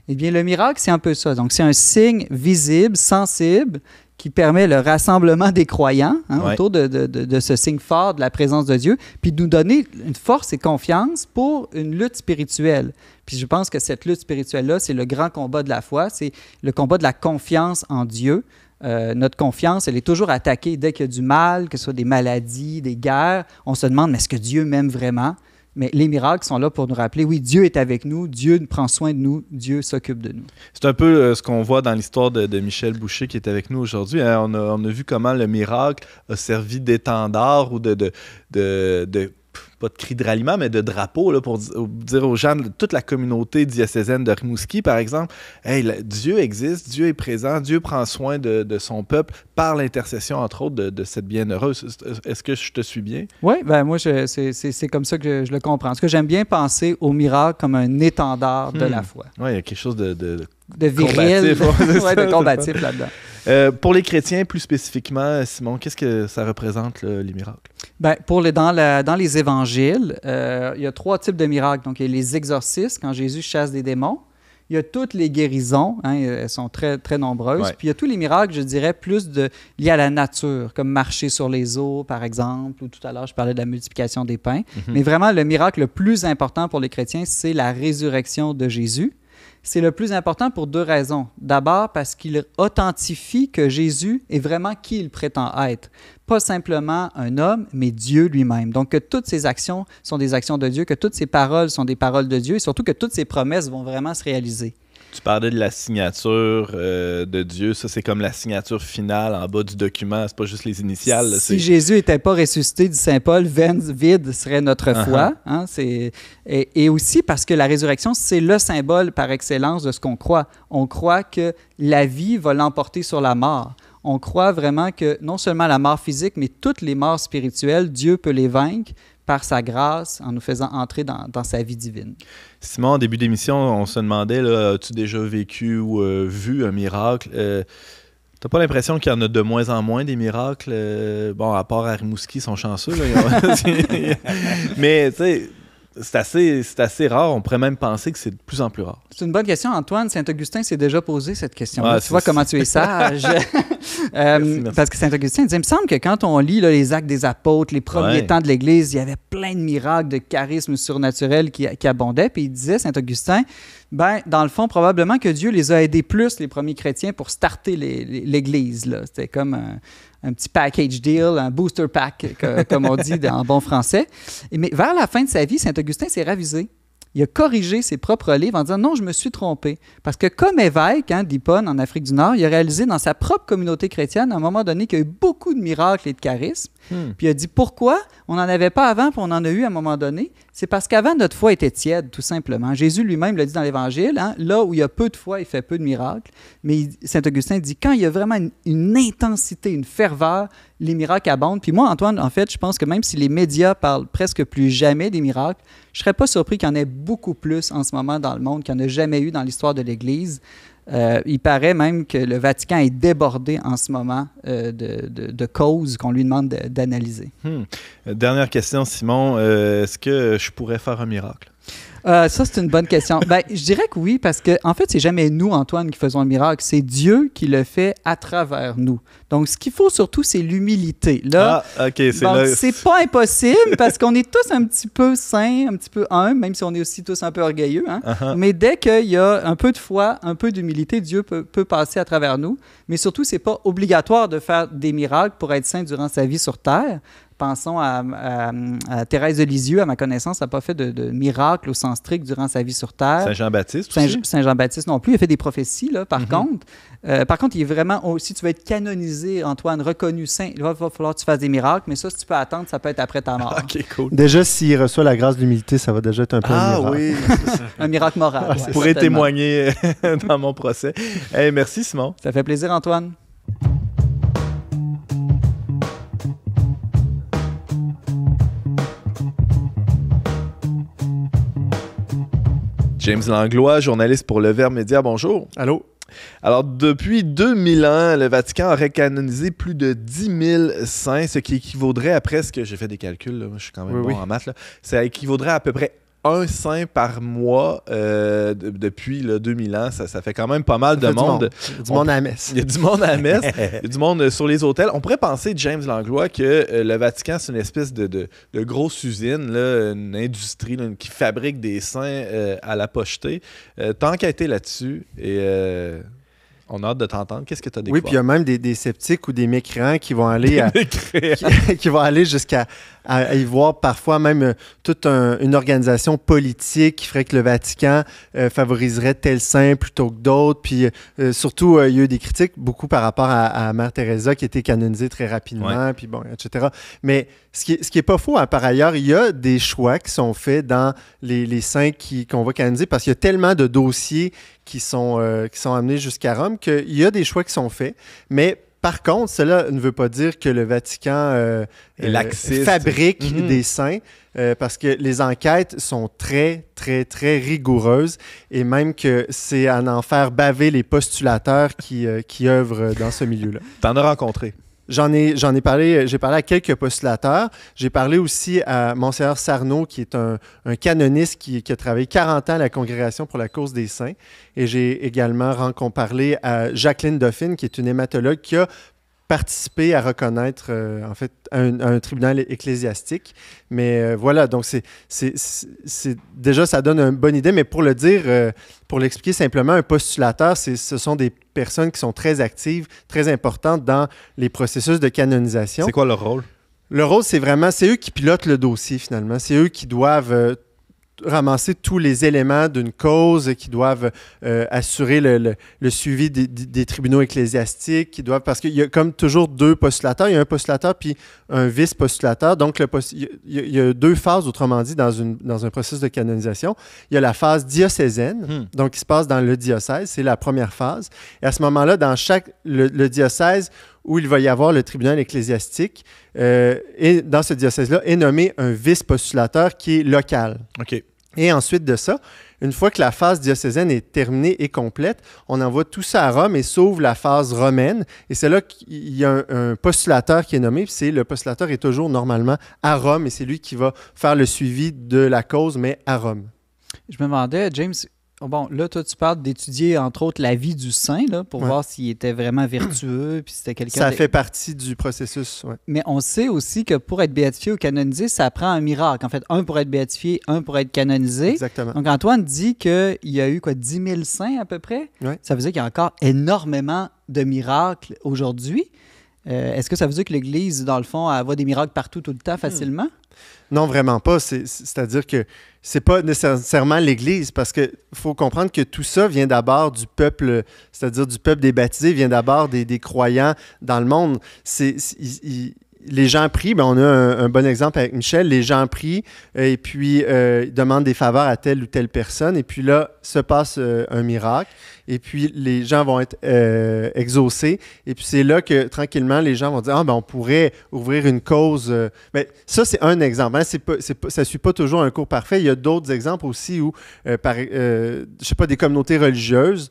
Eh bien, le miracle, c'est un peu ça. Donc, c'est un signe visible, sensible, qui permet le rassemblement des croyants autour de ce signe fort de la présence de Dieu, puis de nous donner une force et confiance pour une lutte spirituelle. Puis je pense que cette lutte spirituelle-là, c'est le grand combat de la foi, c'est le combat de la confiance en Dieu. Notre confiance, elle est toujours attaquée dès qu'il y a du mal, que ce soit des maladies, des guerres. On se demande, mais est-ce que Dieu m'aime vraiment? Mais les miracles sont là pour nous rappeler, oui, Dieu est avec nous, Dieu prend soin de nous, Dieu s'occupe de nous. C'est un peu ce qu'on voit dans l'histoire de Michel Boucher qui est avec nous aujourd'hui. On a vu comment le miracle a servi d'étendard ou de pas de cri de ralliement, mais de drapeau là, pour dire aux gens, toute la communauté diocésaine de Rimouski, par exemple, hey, Dieu existe, Dieu est présent, Dieu prend soin de son peuple par l'intercession, entre autres, de cette bienheureuse. Est-ce que je te suis bien? Oui, ben moi, c'est comme ça que je le comprends. Parce que j'aime bien penser au miracle comme un étendard de la foi. Oui, il y a quelque chose de viril, combatif, de combatif là-dedans. Pour les chrétiens, plus spécifiquement, Simon, qu'est-ce que ça représente, les miracles? Ben, dans les évangiles, il y a 3 types de miracles. Donc, il y a les exorcismes, quand Jésus chasse des démons. Il y a toutes les guérisons, elles sont très, très nombreuses. Ouais. Puis il y a tous les miracles, je dirais, plus liés à la nature, comme marcher sur les eaux, par exemple, ou tout à l'heure, je parlais de la multiplication des pains. Mais vraiment, le miracle le plus important pour les chrétiens, c'est la résurrection de Jésus. C'est le plus important pour 2 raisons. D'abord, parce qu'il authentifie que Jésus est vraiment qui il prétend être. Pas simplement un homme, mais Dieu lui-même. Donc, que toutes ses actions sont des actions de Dieu, que toutes ses paroles sont des paroles de Dieu, et surtout que toutes ses promesses vont vraiment se réaliser. Tu parlais de la signature de Dieu. Ça, c'est comme la signature finale en bas du document. C'est pas juste les initiales. Là, si Jésus n'était pas ressuscité, dit saint Paul, vide serait notre foi. Et aussi parce que la résurrection, c'est le symbole par excellence de ce qu'on croit. On croit que la vie va l'emporter sur la mort. On croit vraiment que non seulement la mort physique, mais toutes les morts spirituelles, Dieu peut les vaincre par sa grâce, en nous faisant entrer dans sa vie divine. Simon, en début d'émission, on se demandait, là, as-tu déjà vécu ou vu un miracle? T'as pas l'impression qu'il y en a de moins en moins des miracles? Bon, à part à Rimouski, ils sont chanceux. Là, mais tu sais, c'est assez rare. On pourrait même penser que c'est de plus en plus rare. C'est une bonne question, Antoine. Saint-Augustin s'est déjà posé cette question. Ouais, tu vois comment tu es sage. Merci. Parce que Saint-Augustin disait, il me semble que quand on lit les actes des apôtres, les premiers temps de l'Église, il y avait plein de miracles, de charismes surnaturels qui abondaient. Puis il disait, Saint-Augustin, ben, dans le fond, probablement que Dieu les a aidés plus, les premiers chrétiens, pour starter l'Église. C'était comme un petit package deal, un booster pack, comme on dit en bon français. Mais vers la fin de sa vie, Saint-Augustin s'est ravisé. Il a corrigé ses propres livres en disant « Non, je me suis trompé. » Parce que comme évêque d'Hippone, en Afrique du Nord, il a réalisé dans sa propre communauté chrétienne, à un moment donné, qu'il y a eu beaucoup de miracles et de charismes. Puis il a dit « Pourquoi on n'en avait pas avant, puis on en a eu à un moment donné? » C'est parce qu'avant, notre foi était tiède, tout simplement. Jésus lui-même l'a dit dans l'Évangile, là où il y a peu de foi, il fait peu de miracles. Mais Saint-Augustin dit, quand il y a vraiment une intensité, une ferveur, les miracles abondent. Puis moi, Antoine, en fait, je pense que même si les médias parlent presque plus jamais des miracles, je ne serais pas surpris qu'il y en ait beaucoup plus en ce moment dans le monde qu'il n'y en a jamais eu dans l'histoire de l'Église. Il paraît même que le Vatican est débordé en ce moment de causes qu'on lui demande d'analyser. Dernière question, Simon. Est-ce que je pourrais faire un miracle? Ça, c'est une bonne question. Ben, je dirais que oui, parce que en fait, c'est jamais nous, Antoine, qui faisons le miracle. C'est Dieu qui le fait à travers nous. Donc, ce qu'il faut surtout, c'est l'humilité. Là, c'est pas impossible parce qu'on est tous un petit peu saints, un petit peu humbles, même si on est aussi tous un peu orgueilleux. Mais dès qu'il y a un peu de foi, un peu d'humilité, Dieu peut passer à travers nous. Mais surtout, c'est pas obligatoire de faire des miracles pour être saint durant sa vie sur Terre. Pensons à Thérèse de Lisieux, à ma connaissance, n'a pas fait de miracle au sens strict durant sa vie sur Terre. Saint-Jean-Baptiste aussi. Saint-Jean-Baptiste non plus. Il a fait des prophéties, là, par contre. Par contre, il est vraiment... si tu veux être canonisé, Antoine, reconnu saint, il va falloir que tu fasses des miracles, mais ça, si tu peux attendre, ça peut être après ta mort. OK, cool. Déjà, s'il reçoit la grâce de l'humilité, ça va déjà être un peu un miracle. Oui. Un miracle moral. Je pourrais témoigner dans mon procès. Hey, merci, Simon. Ça fait plaisir, Antoine. James Langlois, journaliste pour Le Verbe Média, bonjour. Allô? Alors, depuis 2000 ans, le Vatican aurait canonisé plus de 10 000 saints, ce qui équivaudrait à presque, j'ai fait des calculs, là, je suis quand même bon en maths, là, ça équivaudrait à peu près un saint par mois depuis 2000 ans. Ça fait quand même pas mal de monde. Il y a du monde à la messe. Il y a du monde à la messe. Il y a du monde sur les autels. On pourrait penser, James Langlois, que le Vatican, c'est une espèce de grosse usine, là, une industrie là, qui fabrique des saints à la pochetée. T'as enquêté là-dessus et on a hâte de t'entendre. Qu'est-ce que tu as découvert? Oui, puis il y a même des sceptiques ou des mécréants qui vont aller qui vont aller jusqu'à y voir parfois même toute une organisation politique qui ferait que le Vatican favoriserait tel saint plutôt que d'autres. Puis surtout, il y a eu des critiques beaucoup par rapport à Mère Teresa qui a été canonisée très rapidement, puis bon, etc. Mais ce qui est pas faux, hein, par ailleurs, il y a des choix qui sont faits dans les saints qu'on va canoniser parce qu'il y a tellement de dossiers qui sont amenés jusqu'à Rome qu'il y a des choix qui sont faits. Mais par contre, cela ne veut pas dire que le Vatican fabrique des saints parce que les enquêtes sont très, très, très rigoureuses et même que c'est à en faire baver les postulateurs qui œuvrent dans ce milieu-là. T'en as rencontré? J'en ai parlé, j'ai parlé à quelques postulateurs. J'ai parlé aussi à Monseigneur Sarnaud, qui est un canoniste qui a travaillé 40 ans à la Congrégation pour la cause des saints. Et j'ai également parlé à Jacqueline Dauphine, qui est une hématologue qui a participé à reconnaître, en fait, un tribunal ecclésiastique. Mais voilà, donc déjà, ça donne une bonne idée. Mais pour le dire, pour l'expliquer simplement, un postulateur, ce sont des personnes qui sont très actives, très importantes dans les processus de canonisation. C'est quoi leur rôle? Le rôle, c'est eux qui pilotent le dossier, finalement. C'est eux qui doivent ramasser tous les éléments d'une cause, qui doivent assurer le suivi des tribunaux ecclésiastiques, parce qu'il y a comme toujours deux postulateurs. Il y a un postulateur puis un vice-postulateur. Donc, il y a deux phases, autrement dit, dans un processus de canonisation. Il y a la phase diocésaine, donc qui se passe dans le diocèse. C'est la première phase. Et à ce moment-là, dans le diocèse où il va y avoir le tribunal ecclésiastique, et dans ce diocèse-là, est nommé un vice-postulateur qui est local. OK. Et ensuite de ça, une fois que la phase diocésaine est terminée et complète, on envoie tout ça à Rome et s'ouvre la phase romaine. Et c'est là qu'il y a un postulateur qui est nommé. Puis le postulateur est toujours normalement à Rome et c'est lui qui va faire le suivi de la cause, mais à Rome. Je me demandais, James, bon, là, toi, tu parles d'étudier, entre autres, la vie du saint, là, pour voir s'il était vraiment vertueux, puis c'était quelqu'un... Ça fait partie du processus, oui. Mais on sait aussi que pour être béatifié ou canonisé, ça prend un miracle. En fait, un pour être béatifié, un pour être canonisé. Exactement. Donc, Antoine dit qu'il y a eu, 10 000 saints à peu près? Oui. Ça veut dire qu'il y a encore énormément de miracles aujourd'hui. Est-ce que ça veut dire que l'Église, dans le fond, elle voit des miracles partout, tout le temps, facilement? Non, vraiment pas. C'est-à-dire que c'est pas nécessairement l'Église, parce qu'il faut comprendre que tout ça vient d'abord du peuple, c'est-à-dire du peuple des baptisés, vient d'abord des croyants dans le monde. Les gens prient, on a un bon exemple avec Michel, les gens prient et puis ils demandent des faveurs à telle ou telle personne et puis là, se passe un miracle et puis les gens vont être exaucés et puis c'est là que tranquillement les gens vont dire on pourrait ouvrir une cause. Mais ça, c'est un exemple. Hein. Ça ne suit pas toujours un cours parfait. Il y a d'autres exemples aussi où, des communautés religieuses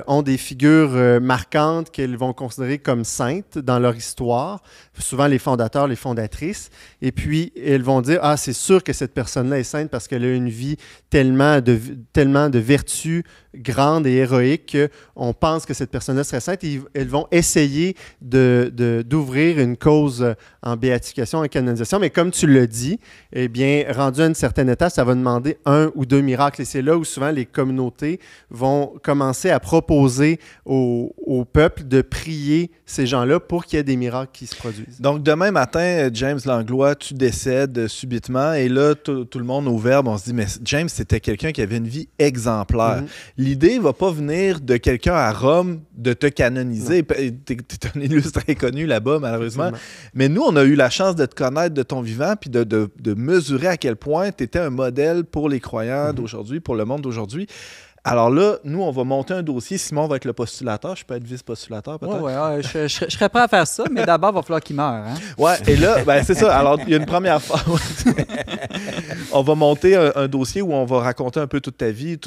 ont des figures marquantes qu'elles vont considérer comme saintes dans leur histoire. Souvent les fondateurs, les fondatrices. Et puis, elles vont dire c'est sûr que cette personne-là est sainte parce qu'elle a une vie tellement de vertus grandes et héroïques qu'on pense que cette personne-là serait sainte. Et elles vont essayer d'ouvrir une cause en béatification, en canonisation. Mais comme tu l'as dit, eh bien, rendu à une certaine étape, ça va demander 1 ou 2 miracles. Et c'est là où souvent les communautés vont commencer à proposer au peuple de prier ces gens-là pour qu'il y ait des miracles qui se produisent. Donc, demain matin, James Langlois, tu décèdes subitement et là, tout le monde au Verbe, on se dit, mais James, c'était quelqu'un qui avait une vie exemplaire. L'idée ne va pas venir de quelqu'un à Rome de te canoniser. Tu es un illustre inconnu là-bas, malheureusement. Absolument. Mais nous, on a eu la chance de te connaître de ton vivant puis de mesurer à quel point tu étais un modèle pour les croyants d'aujourd'hui, pour le monde d'aujourd'hui. Alors là, nous, on va monter un dossier. Simon va être le postulateur. Je peux être vice-postulateur, peut-être? Oui, je serais prêt à faire ça, mais d'abord, il va falloir qu'il meure. Hein? Oui, et là, c'est ça. Alors, il y a une première phase. On va monter un dossier où on va raconter un peu toute ta vie,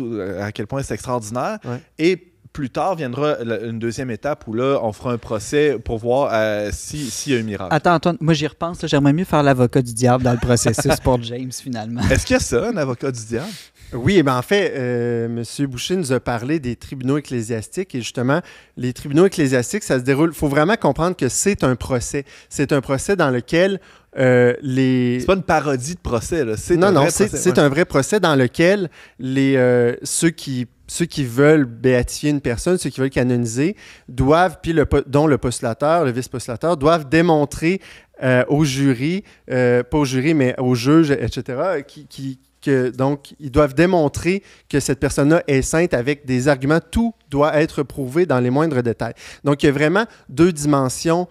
à quel point c'est extraordinaire. Ouais. Et plus tard viendra une deuxième étape où là, on fera un procès pour voir s'il y a un miracle. Attends, Antoine, moi j'y repense. Là, j'aimerais mieux faire l'avocat du diable dans le processus pour James, finalement. Est-ce qu'il y a ça, un avocat du diable? Oui, en fait, M. Boucher nous a parlé des tribunaux ecclésiastiques et justement, les tribunaux ecclésiastiques, ça se déroule. Il faut vraiment comprendre que c'est un procès. C'est un procès dans lequel C'est pas une parodie de procès, là. C'est un vrai procès dans lequel ceux qui veulent béatifier une personne, ceux qui veulent canoniser, doivent, dont le postulateur, le vice-postulateur, doivent démontrer au jury, pas au jury, mais aux juges, etc., donc, ils doivent démontrer que cette personne-là est sainte avec des arguments. Tout doit être prouvé dans les moindres détails. Donc, il y a vraiment deux dimensions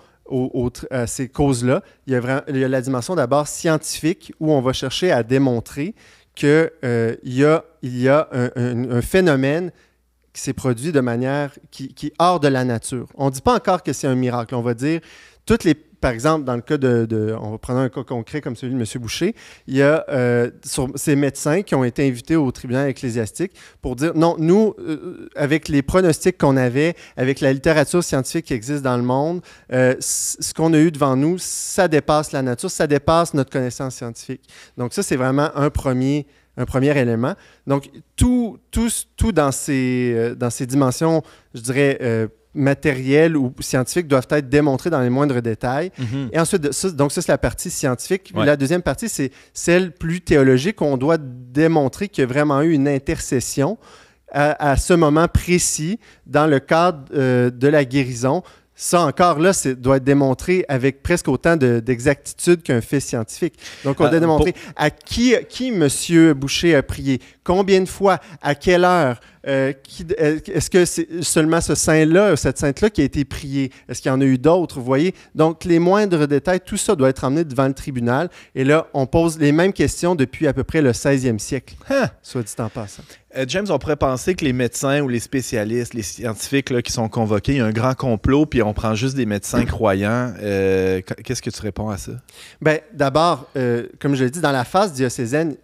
à ces causes-là. Il y a la dimension d'abord scientifique où on va chercher à démontrer qu'il y a un phénomène qui s'est produit de manière qui est hors de la nature. On ne dit pas encore que c'est un miracle. On va dire par exemple, dans le cas on va prendre un cas concret comme celui de M. Boucher, il y a ces médecins qui ont été invités au tribunal ecclésiastique pour dire non, nous, avec les pronostics qu'on avait, avec la littérature scientifique qui existe dans le monde, ce qu'on a eu devant nous, ça dépasse la nature, ça dépasse notre connaissance scientifique. Donc ça, c'est vraiment un premier élément. Donc, tout dans ces dimensions, je dirais, matérielles ou scientifiques doivent être démontrés dans les moindres détails. Et ensuite, ça, c'est la partie scientifique. Ouais. La deuxième partie, c'est celle plus théologique. On doit démontrer qu'il y a vraiment eu une intercession à ce moment précis dans le cadre de la guérison. Ça, encore là, doit être démontré avec presque autant d'exactitude qu'un fait scientifique. Donc, on doit démontrer à qui M. Boucher a prié, combien de fois, à quelle heure, est-ce que c'est seulement ce saint-là, cette sainte-là qui a été priée? Est-ce qu'il y en a eu d'autres? Vous voyez? Donc, les moindres détails, tout ça doit être emmené devant le tribunal. Et là, on pose les mêmes questions depuis à peu près le 16e siècle, soit dit en passant. James, on pourrait penser que les médecins ou les spécialistes, les scientifiques là, qui sont convoqués, il y a un grand complot, puis on prend juste des médecins croyants. Qu'est-ce que tu réponds à ça? Bien, d'abord, comme je l'ai dit, dans la phase diocésaine,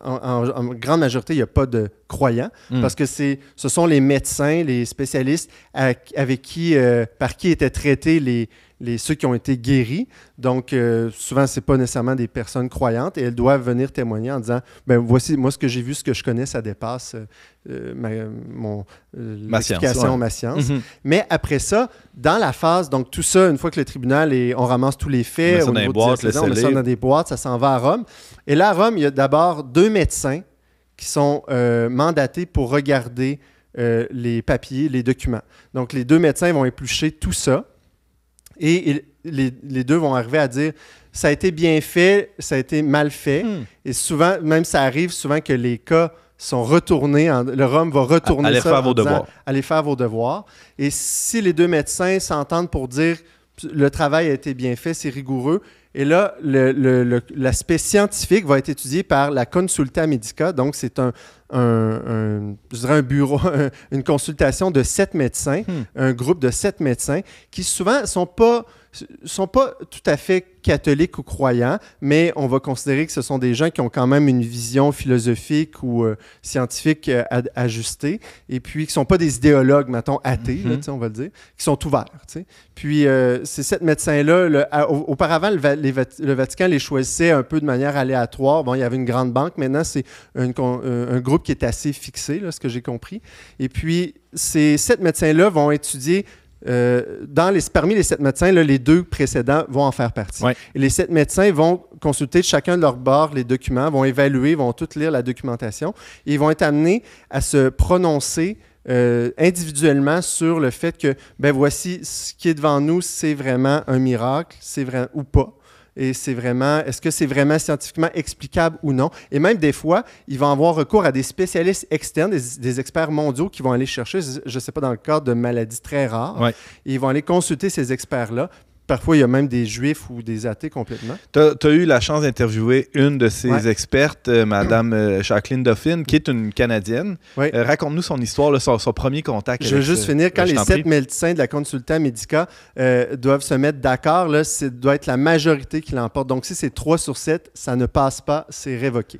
en grande majorité, il n'y a pas de croyants parce que ce sont les médecins, les spécialistes par qui étaient traités ceux qui ont été guéris. Donc, souvent, ce n'est pas nécessairement des personnes croyantes et elles doivent venir témoigner en disant « voici, moi, ce que j'ai vu, ce que je connais, ça dépasse l'explication, ma science. » Mais après ça, dans la phase, donc tout ça, une fois que le tribunal, on ramasse tous les faits, on met ça dans des boîtes, ça s'en va à Rome. Et là, à Rome, il y a d'abord 2 médecins qui sont mandatés pour regarder les papiers, les documents. Donc, les 2 médecins vont éplucher tout ça. Et les 2 vont arriver à dire ça a été bien fait, ça a été mal fait. Et souvent, même ça arrive souvent que les cas sont retournés, le Rome va retourner allez faire vos devoirs. Allez faire vos devoirs. Et si les 2 médecins s'entendent pour dire le travail a été bien fait, c'est rigoureux, et là, l'aspect scientifique va être étudié par la consulta medica. Donc, c'est je dirais un bureau, une consultation de 7 médecins, un groupe de 7 médecins qui souvent sont pas tout à fait catholiques ou croyants, mais on va considérer que ce sont des gens qui ont quand même une vision philosophique ou scientifique ajustée, et puis qui ne sont pas des idéologues, mettons, athées, là, on va le dire, qui sont ouverts. T'sais. Puis ces 7 médecins-là, auparavant, le Vatican les choisissait un peu de manière aléatoire. Bon, il y avait une grande banque, maintenant c'est un groupe qui est assez fixé, là, ce que j'ai compris. Et puis, ces 7 médecins-là vont étudier parmi les 7 médecins, là, les 2 précédents vont en faire partie. Ouais. Et les 7 médecins vont consulter de chacun de leur bord les documents, vont évaluer, vont tous lire la documentation et ils vont être amenés à se prononcer individuellement sur le fait que, ben voici, ce qui est devant nous, c'est vraiment un miracle, c'est vrai ou pas. Et c'est vraiment, est-ce que c'est vraiment scientifiquement explicable ou non? Et même des fois, ils vont avoir recours à des spécialistes externes, des experts mondiaux qui vont aller chercher, je ne sais pas, dans le cadre de maladies très rares, et ils vont aller consulter ces experts-là. Parfois, il y a même des juifs ou des athées complètement. Tu as eu la chance d'interviewer une de ces expertes, Mme Jacqueline Dauphin, qui est une Canadienne. Raconte-nous son histoire, là, son premier contact. Je veux juste finir. Quand les 7 médecins de la Consulta Medica doivent se mettre d'accord, là, doit être la majorité qui l'emporte. Donc, si c'est 3 sur 7, ça ne passe pas, c'est révoqué.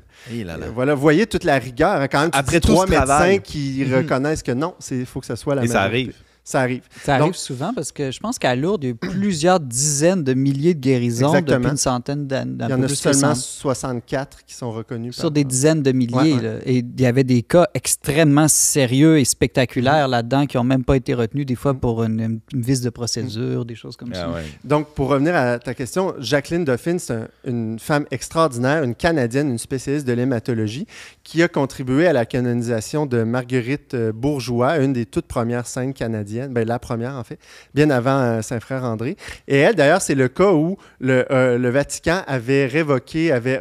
Voilà, vous voyez toute la rigueur. Hein, quand même, après 3 médecins qui reconnaissent que non, il faut que ça soit la majorité. Et ça arrive. Ça arrive. Ça arrive souvent parce que je pense qu'à Lourdes, il y a eu plusieurs dizaines de milliers de guérisons depuis une centaine d'années. Il y en a seulement 64 qui sont reconnus. Sur des dizaines de milliers. Là. Et il y avait des cas extrêmement sérieux et spectaculaires là-dedans qui n'ont même pas été retenus des fois pour une vice de procédure, des choses comme ça. Ouais. Donc, pour revenir à ta question, Jacqueline Dauphin, c'est une femme extraordinaire, une Canadienne, une spécialiste de l'hématologie qui a contribué à la canonisation de Marguerite Bourgeois, une des toutes premières saintes canadiennes. Ben, la première, en fait, bien avant Saint-Frère André. Et elle, d'ailleurs, c'est le cas où le Vatican avait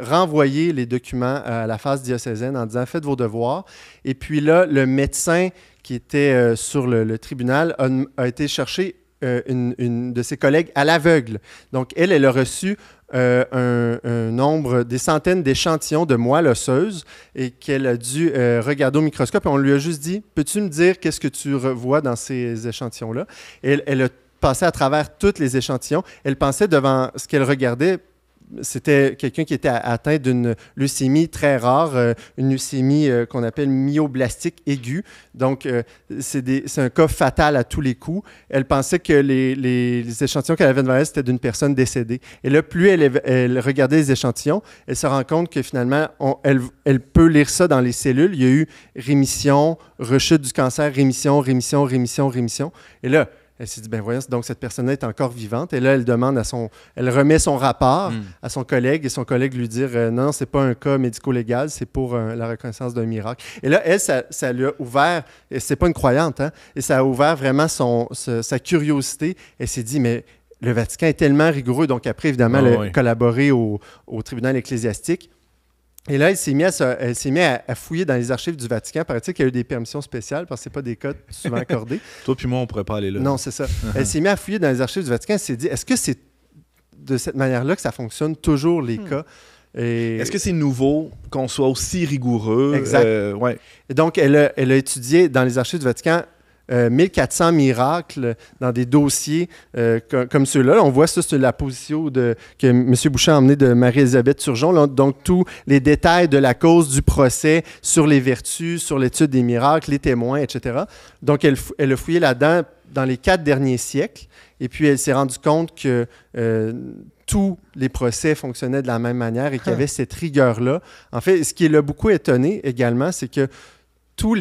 renvoyé les documents à la phase diocésaine en disant « Faites vos devoirs ». Et puis là, le médecin qui était sur le tribunal a été chercher une de ses collègues à l'aveugle. Donc, elle a reçu un nombre, des centaines d'échantillons de moelle osseuse et qu'elle a dû regarder au microscope. Et on lui a juste dit, peux-tu me dire qu'est-ce que tu vois dans ces échantillons-là? Et elle a passé à travers tous les échantillons. Elle pensait devant ce qu'elle regardait, c'était quelqu'un qui était atteint d'une leucémie très rare, une leucémie qu'on appelle myoblastique aiguë. Donc, c'est un cas fatal à tous les coups. Elle pensait que les échantillons qu'elle avait devant elle, c'était d'une personne décédée. Et là, plus elle regardait les échantillons, elle se rend compte que finalement, elle peut lire ça dans les cellules. Il y a eu rémission, rechute du cancer, rémission. Et là, elle s'est dit, ben voyons, donc cette personne-là est encore vivante. Et là, elle remet son rapport à son collègue et son collègue lui dit, non, c'est pas un cas médico-légal, c'est pour la reconnaissance d'un miracle. Et là, elle, ça lui a ouvert, et c'est pas une croyante, hein, et ça a ouvert vraiment sa curiosité. Elle s'est dit, mais le Vatican est tellement rigoureux. Donc après, évidemment, elle a collaboré au tribunal ecclésiastique. Et là, elle s'est mise à fouiller dans les archives du Vatican. Paraît-il qu'il y a eu des permissions spéciales parce que ce n'est pas des cas souvent accordés. Toi puis moi, on ne pourrait pas aller là. Non, c'est ça. Elle s'est mise à fouiller dans les archives du Vatican. Elle s'est dit, est-ce que c'est de cette manière-là que ça fonctionne toujours, les cas? Est-ce que c'est nouveau qu'on soit aussi rigoureux? Exact. Et donc, elle a étudié dans les archives du Vatican 1400 miracles dans des dossiers comme ceux-là. On voit ça sur la position que M. Boucher a emmenée de Marie-Élisabeth Turgeon. Là, donc, tous les détails de la cause du procès, sur les vertus, sur l'étude des miracles, les témoins, etc. Donc, elle a fouillé là-dedans dans les 4 derniers siècles. Et puis, elle s'est rendue compte que tous les procès fonctionnaient de la même manière et qu'il y avait cette rigueur-là. En fait, ce qui l'a beaucoup étonné également, c'est que toutes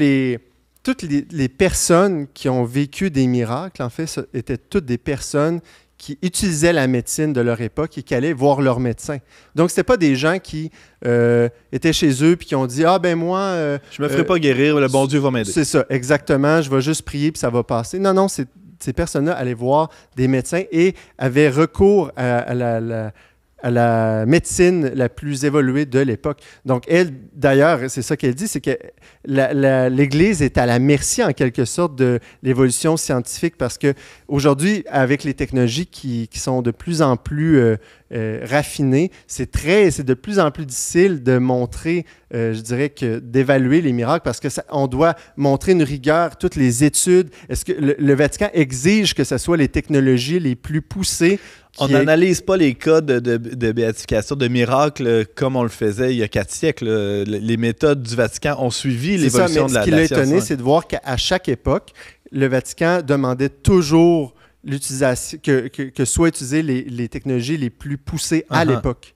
les personnes qui ont vécu des miracles, en fait, étaient toutes des personnes qui utilisaient la médecine de leur époque et qui allaient voir leur médecin. Donc, ce n'étaient pas des gens qui étaient chez eux et qui ont dit « Ah, ben moi... je me ferai pas guérir, le bon Dieu va m'aider. » C'est ça, exactement. Je vais juste prier puis ça va passer. Non, ces personnes-là allaient voir des médecins et avaient recours à la médecine la plus évoluée de l'époque. Donc, elle, d'ailleurs, c'est ça qu'elle dit, c'est que l'Église est à la merci, en quelque sorte, de l'évolution scientifique parce qu'aujourd'hui, avec les technologies qui sont de plus en plus raffinées, c'est de plus en plus difficile de montrer, je dirais, d'évaluer les miracles parce qu'on doit montrer une rigueur, toutes les études. Est-ce que le Vatican exige que ce soit les technologies les plus poussées? On n'analyse pas les cas de béatification, de miracles, comme on le faisait il y a 4 siècles. Les méthodes du Vatican ont suivi l'évolution de la science. Ce qui l'a étonné, c'est de voir qu'à chaque époque, le Vatican demandait toujours l'utilisation, que soient utilisées les technologies les plus poussées à l'époque.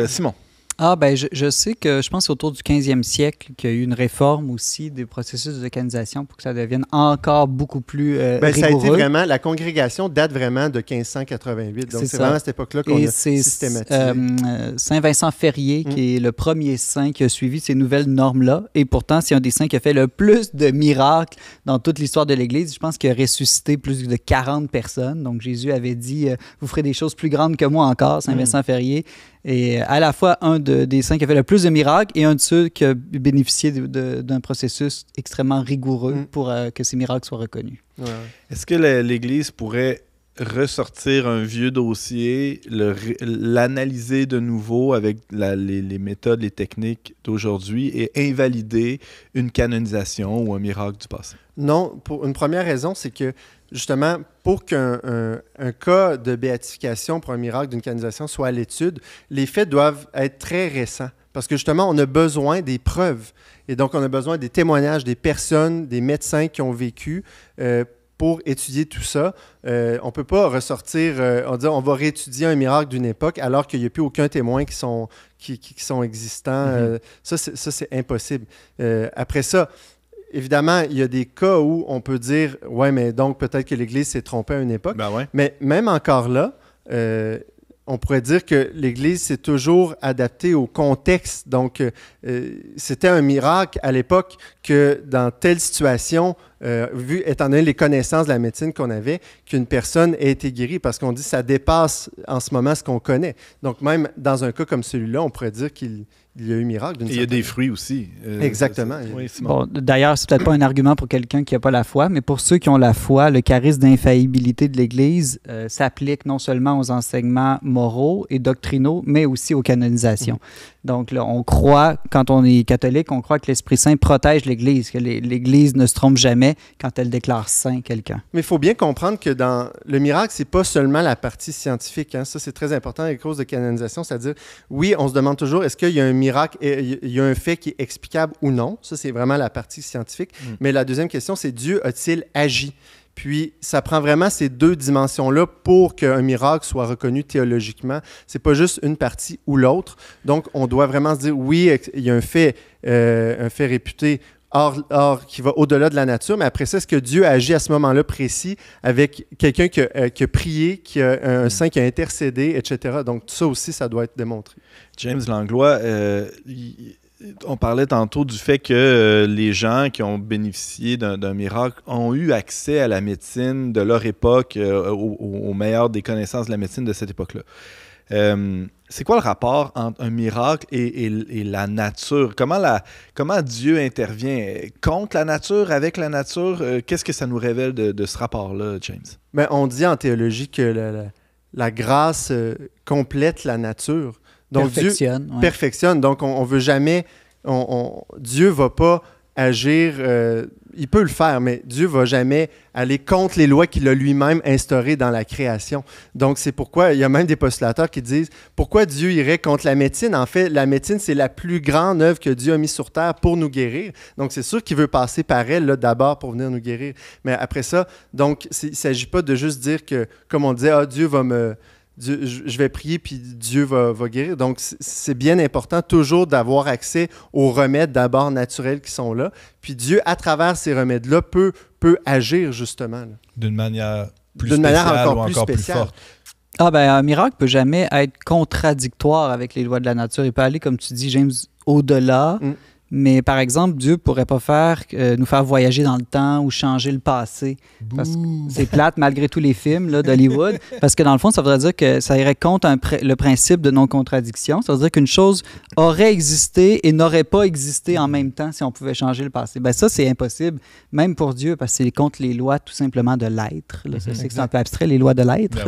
Simon. Ah, ben, je sais que je pense que c'est autour du 15e siècle qu'il y a eu une réforme aussi des processus de canonisation pour que ça devienne encore beaucoup plus Ben, ça a été rigoureux. vraiment, la congrégation date vraiment de 1588. Donc, C'est c'est ça. vraiment à cette époque-là qu'on Et a c'est systématisé. Saint Vincent Ferrier qui est le premier saint qui a suivi ces nouvelles normes-là. Et pourtant, c'est un des saints qui a fait le plus de miracles dans toute l'histoire de l'Église. Je pense qu'il a ressuscité plus de 40 personnes. Donc, Jésus avait dit vous ferez des choses plus grandes que moi encore, Saint Vincent Ferrier. Et à la fois un des saints qui a fait le plus de miracles et un de ceux qui a bénéficié d'un processus extrêmement rigoureux pour que ces miracles soient reconnus. Ouais. Est-ce que l'Église pourrait ressortir un vieux dossier, l'analyser de nouveau avec les méthodes, les techniques d'aujourd'hui et invalider une canonisation ou un miracle du passé? Non, pour une première raison, c'est que justement, pour qu'un cas de béatification pour un miracle d'une canonisation soit à l'étude, les faits doivent être très récents. Parce que justement, on a besoin des preuves. Et donc, on a besoin des témoignages des personnes, des médecins qui ont vécu pour étudier tout ça. On ne peut pas ressortir, on va réétudier un miracle d'une époque alors qu'il n'y a plus aucun témoin qui sont existants. Ça, c'est impossible. Après ça, évidemment, il y a des cas où on peut dire « Ouais, mais donc peut-être que l'Église s'est trompée à une époque. Ben ouais. Mais même encore là, on pourrait dire que l'Église s'est toujours adaptée au contexte. Donc, c'était un miracle à l'époque que dans telle situation, étant donné les connaissances de la médecine qu'on avait, qu'une personne ait été guérie, parce qu'on dit que ça dépasse en ce moment ce qu'on connaît. Donc, même dans un cas comme celui-là, on pourrait dire qu'il y a eu miracle. Et il y a des fruits aussi. Exactement. Oui, Simon. Bon, d'ailleurs, c'est peut-être pas un argument pour quelqu'un qui n'a pas la foi, mais pour ceux qui ont la foi, le charisme d'infaillibilité de l'Église s'applique non seulement aux enseignements moraux et doctrinaux, mais aussi aux canonisations. Donc là, on croit, quand on est catholique, on croit que l'Esprit Saint protège l'Église, que l'Église ne se trompe jamais quand elle déclare saint quelqu'un. Mais il faut bien comprendre que dans le miracle, c'est pas seulement la partie scientifique. Hein. Ça, c'est très important à cause de canonisation. C'est-à-dire, oui, on se demande toujours, est-ce qu'il y a un miracle, il y a un fait qui est explicable ou non? Ça, c'est vraiment la partie scientifique. Mais la deuxième question, c'est Dieu a-t-il agi? Puis, ça prend vraiment ces deux dimensions-là pour qu'un miracle soit reconnu théologiquement. C'est pas juste une partie ou l'autre. Donc, on doit vraiment se dire, oui, il y a un fait réputé hors qui va au-delà de la nature, mais après ça, est-ce que Dieu a agi à ce moment-là précis avec quelqu'un qui a prié, qui a un saint qui a intercédé, etc. Donc, tout ça aussi, ça doit être démontré. James Langlois, on parlait tantôt du fait que les gens qui ont bénéficié d'un miracle ont eu accès à la médecine de leur époque, au meilleur des connaissances de la médecine de cette époque-là. C'est quoi le rapport entre un miracle et la nature? Comment Dieu intervient? Contre la nature, avec la nature? Qu'est-ce que ça nous révèle de ce rapport-là, James? Bien, on dit en théologie que la grâce complète la nature. Donc, Perfectionne. Dieu perfectionne. Donc, on veut jamais... Dieu ne va pas agir... il peut le faire, mais Dieu ne va jamais aller contre les lois qu'il a lui-même instaurées dans la création. Donc, c'est pourquoi il y a même des postulateurs qui disent pourquoi Dieu irait contre la médecine? En fait, la médecine, c'est la plus grande œuvre que Dieu a mise sur terre pour nous guérir. Donc, c'est sûr qu'il veut passer par elle là, d'abord pour venir nous guérir. Mais après ça, donc, il ne s'agit pas de juste dire que, comme on disait, Dieu va me... je vais prier puis Dieu va guérir. Donc, c'est bien important toujours d'avoir accès aux remèdes d'abord naturels qui sont là. Puis Dieu, à travers ces remèdes-là, peut agir justement. Là. D'une manière plus D'une spéciale manière encore ou plus encore plus spéciale. forte. Ah ben, un miracle peut jamais être contradictoire avec les lois de la nature. Il peut aller, comme tu dis, James, au-delà. Mais par exemple, Dieu ne pourrait pas nous faire voyager dans le temps ou changer le passé. Parce que c'est plate malgré tous les films là, d'Hollywood. Parce que dans le fond, ça voudrait dire que ça irait contre le principe de non-contradiction. Ça veut dire qu'une chose aurait existé et n'aurait pas existé en même temps si on pouvait changer le passé. Ben ça, c'est impossible, même pour Dieu, parce que c'est contre les lois tout simplement de l'être. Là. Je sais que c'est un peu abstrait, les lois de l'être.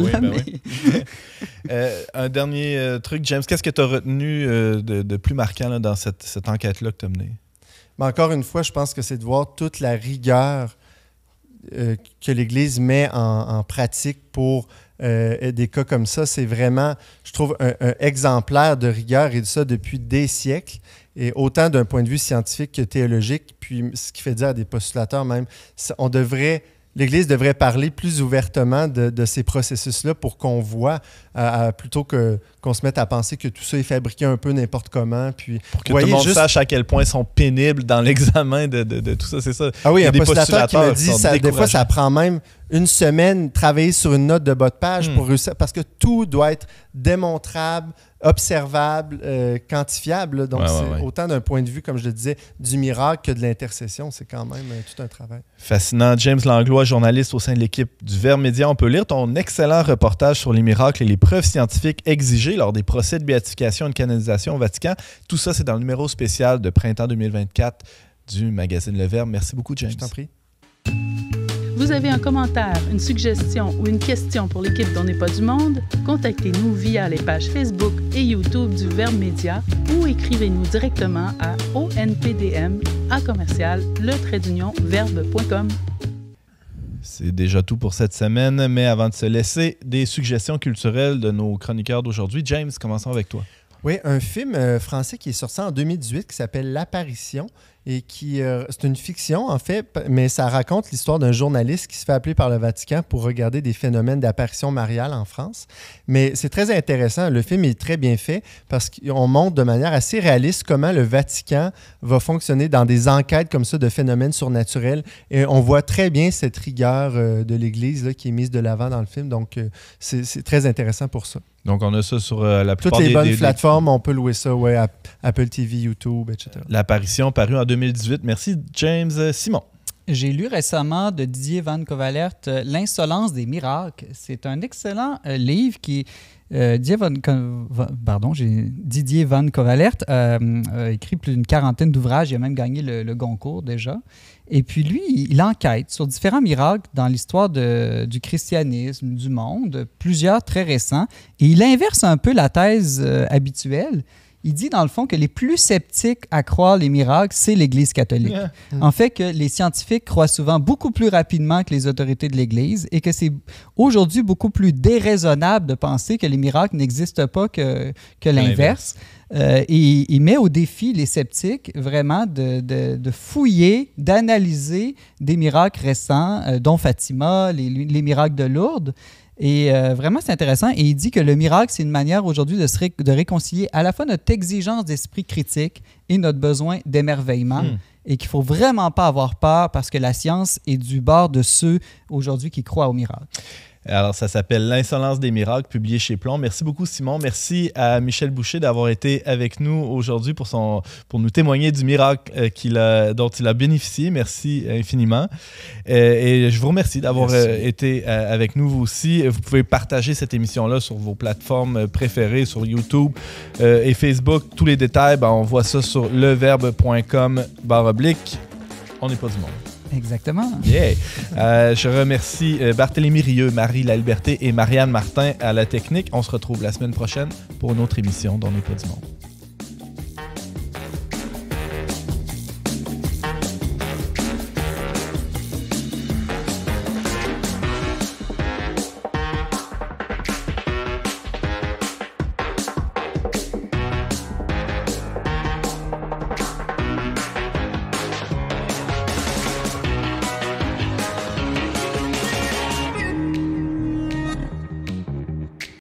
Un dernier truc, James, qu'est-ce que tu as retenu de plus marquant là, dans cette enquête-là que tu as menée? Mais encore une fois, je pense que c'est de voir toute la rigueur que l'Église met en pratique pour des cas comme ça. C'est vraiment, je trouve, un exemplaire de rigueur et de ça depuis des siècles. Et autant d'un point de vue scientifique que théologique. Puis ce qui fait dire à des postulateurs même, on devrait l'Église devrait parler plus ouvertement de ces processus-là pour qu'on voit, plutôt qu'on se mette à penser que tout ça est fabriqué un peu n'importe comment. Puis, pour que tout le monde sache à quel point ils sont pénibles dans l'examen de tout ça, c'est ça. Ah oui, il y a des un postulateur qui me dit, des fois, ça prend prend même une semaine travailler sur une note de bas de page pour réussir, parce que tout doit être démontrable, observable, quantifiable. Là. Donc, autant d'un point de vue, comme je le disais, du miracle que de l'intercession. C'est quand même tout un travail. Fascinant. James Langlois, journaliste au sein de l'équipe du Verbe Média. On peut lire ton excellent reportage sur les miracles et les preuves scientifiques exigées lors des procès de béatification et de canonisation au Vatican. Tout ça, c'est dans le numéro spécial de printemps 2024 du magazine Le Verbe. Merci beaucoup, James. Je t'en prie. Vous avez un commentaire, une suggestion ou une question pour l'équipe d'On n'est pas du monde? Contactez-nous via les pages Facebook et YouTube du Verbe Média ou écrivez-nous directement à onpdm@verbe.com. C'est déjà tout pour cette semaine, mais avant de se laisser, des suggestions culturelles de nos chroniqueurs d'aujourd'hui. James, commençons avec toi. Oui, un film français qui est sorti en 2018 qui s'appelle L'Apparition et qui c'est une fiction en fait, mais ça raconte l'histoire d'un journaliste qui se fait appeler par le Vatican pour regarder des phénomènes d'apparition mariale en France. Mais c'est très intéressant, le film est très bien fait parce qu'on montre de manière assez réaliste comment le Vatican va fonctionner dans des enquêtes comme ça de phénomènes surnaturels et on voit très bien cette rigueur de l'Église là, qui est mise de l'avant dans le film, donc c'est très intéressant pour ça. Donc, on a ça sur la plupart toutes les bonnes plateformes, on peut louer ça, Apple TV, YouTube, etc. L'apparition parue en 2018. Merci, James. Simon. J'ai lu récemment de Didier Van Covalert L'insolence des miracles. C'est un excellent livre qui Didier Van Covalert a écrit plus d'une quarantaine d'ouvrages. Il a même gagné le Goncourt déjà. Et puis lui, il enquête sur différents miracles dans l'histoire du christianisme, du monde, plusieurs très récents. Et il inverse un peu la thèse habituelle. Il dit, dans le fond, que les plus sceptiques à croire les miracles, c'est l'Église catholique. Yeah. En fait, que les scientifiques croient souvent beaucoup plus rapidement que les autorités de l'Église et que c'est aujourd'hui beaucoup plus déraisonnable de penser que les miracles n'existent pas que l'inverse. Et il met au défi les sceptiques vraiment de fouiller, d'analyser des miracles récents, dont Fatima, les miracles de Lourdes. Et vraiment, c'est intéressant. Et il dit que le miracle, c'est une manière aujourd'hui de réconcilier à la fois notre exigence d'esprit critique et notre besoin d'émerveillement. Et qu'il ne faut vraiment pas avoir peur parce que la science est du bord de ceux aujourd'hui qui croient au miracle. Alors, ça s'appelle L'insolence des miracles, publié chez Plomb. Merci beaucoup, Simon. Merci à Michel Boucher d'avoir été avec nous aujourd'hui pour nous témoigner du miracle dont il a bénéficié. Merci infiniment. Et je vous remercie d'avoir été avec nous, vous aussi. Vous pouvez partager cette émission-là sur vos plateformes préférées, sur YouTube et Facebook. Tous les détails, on voit ça sur leverbe.com/. On n'est pas du monde. Exactement. Yeah. Je remercie Barthélémy Rieux, Marie Laliberté et Marianne Martin à la technique. On se retrouve la semaine prochaine pour une autre émission d'On n'est pas du monde.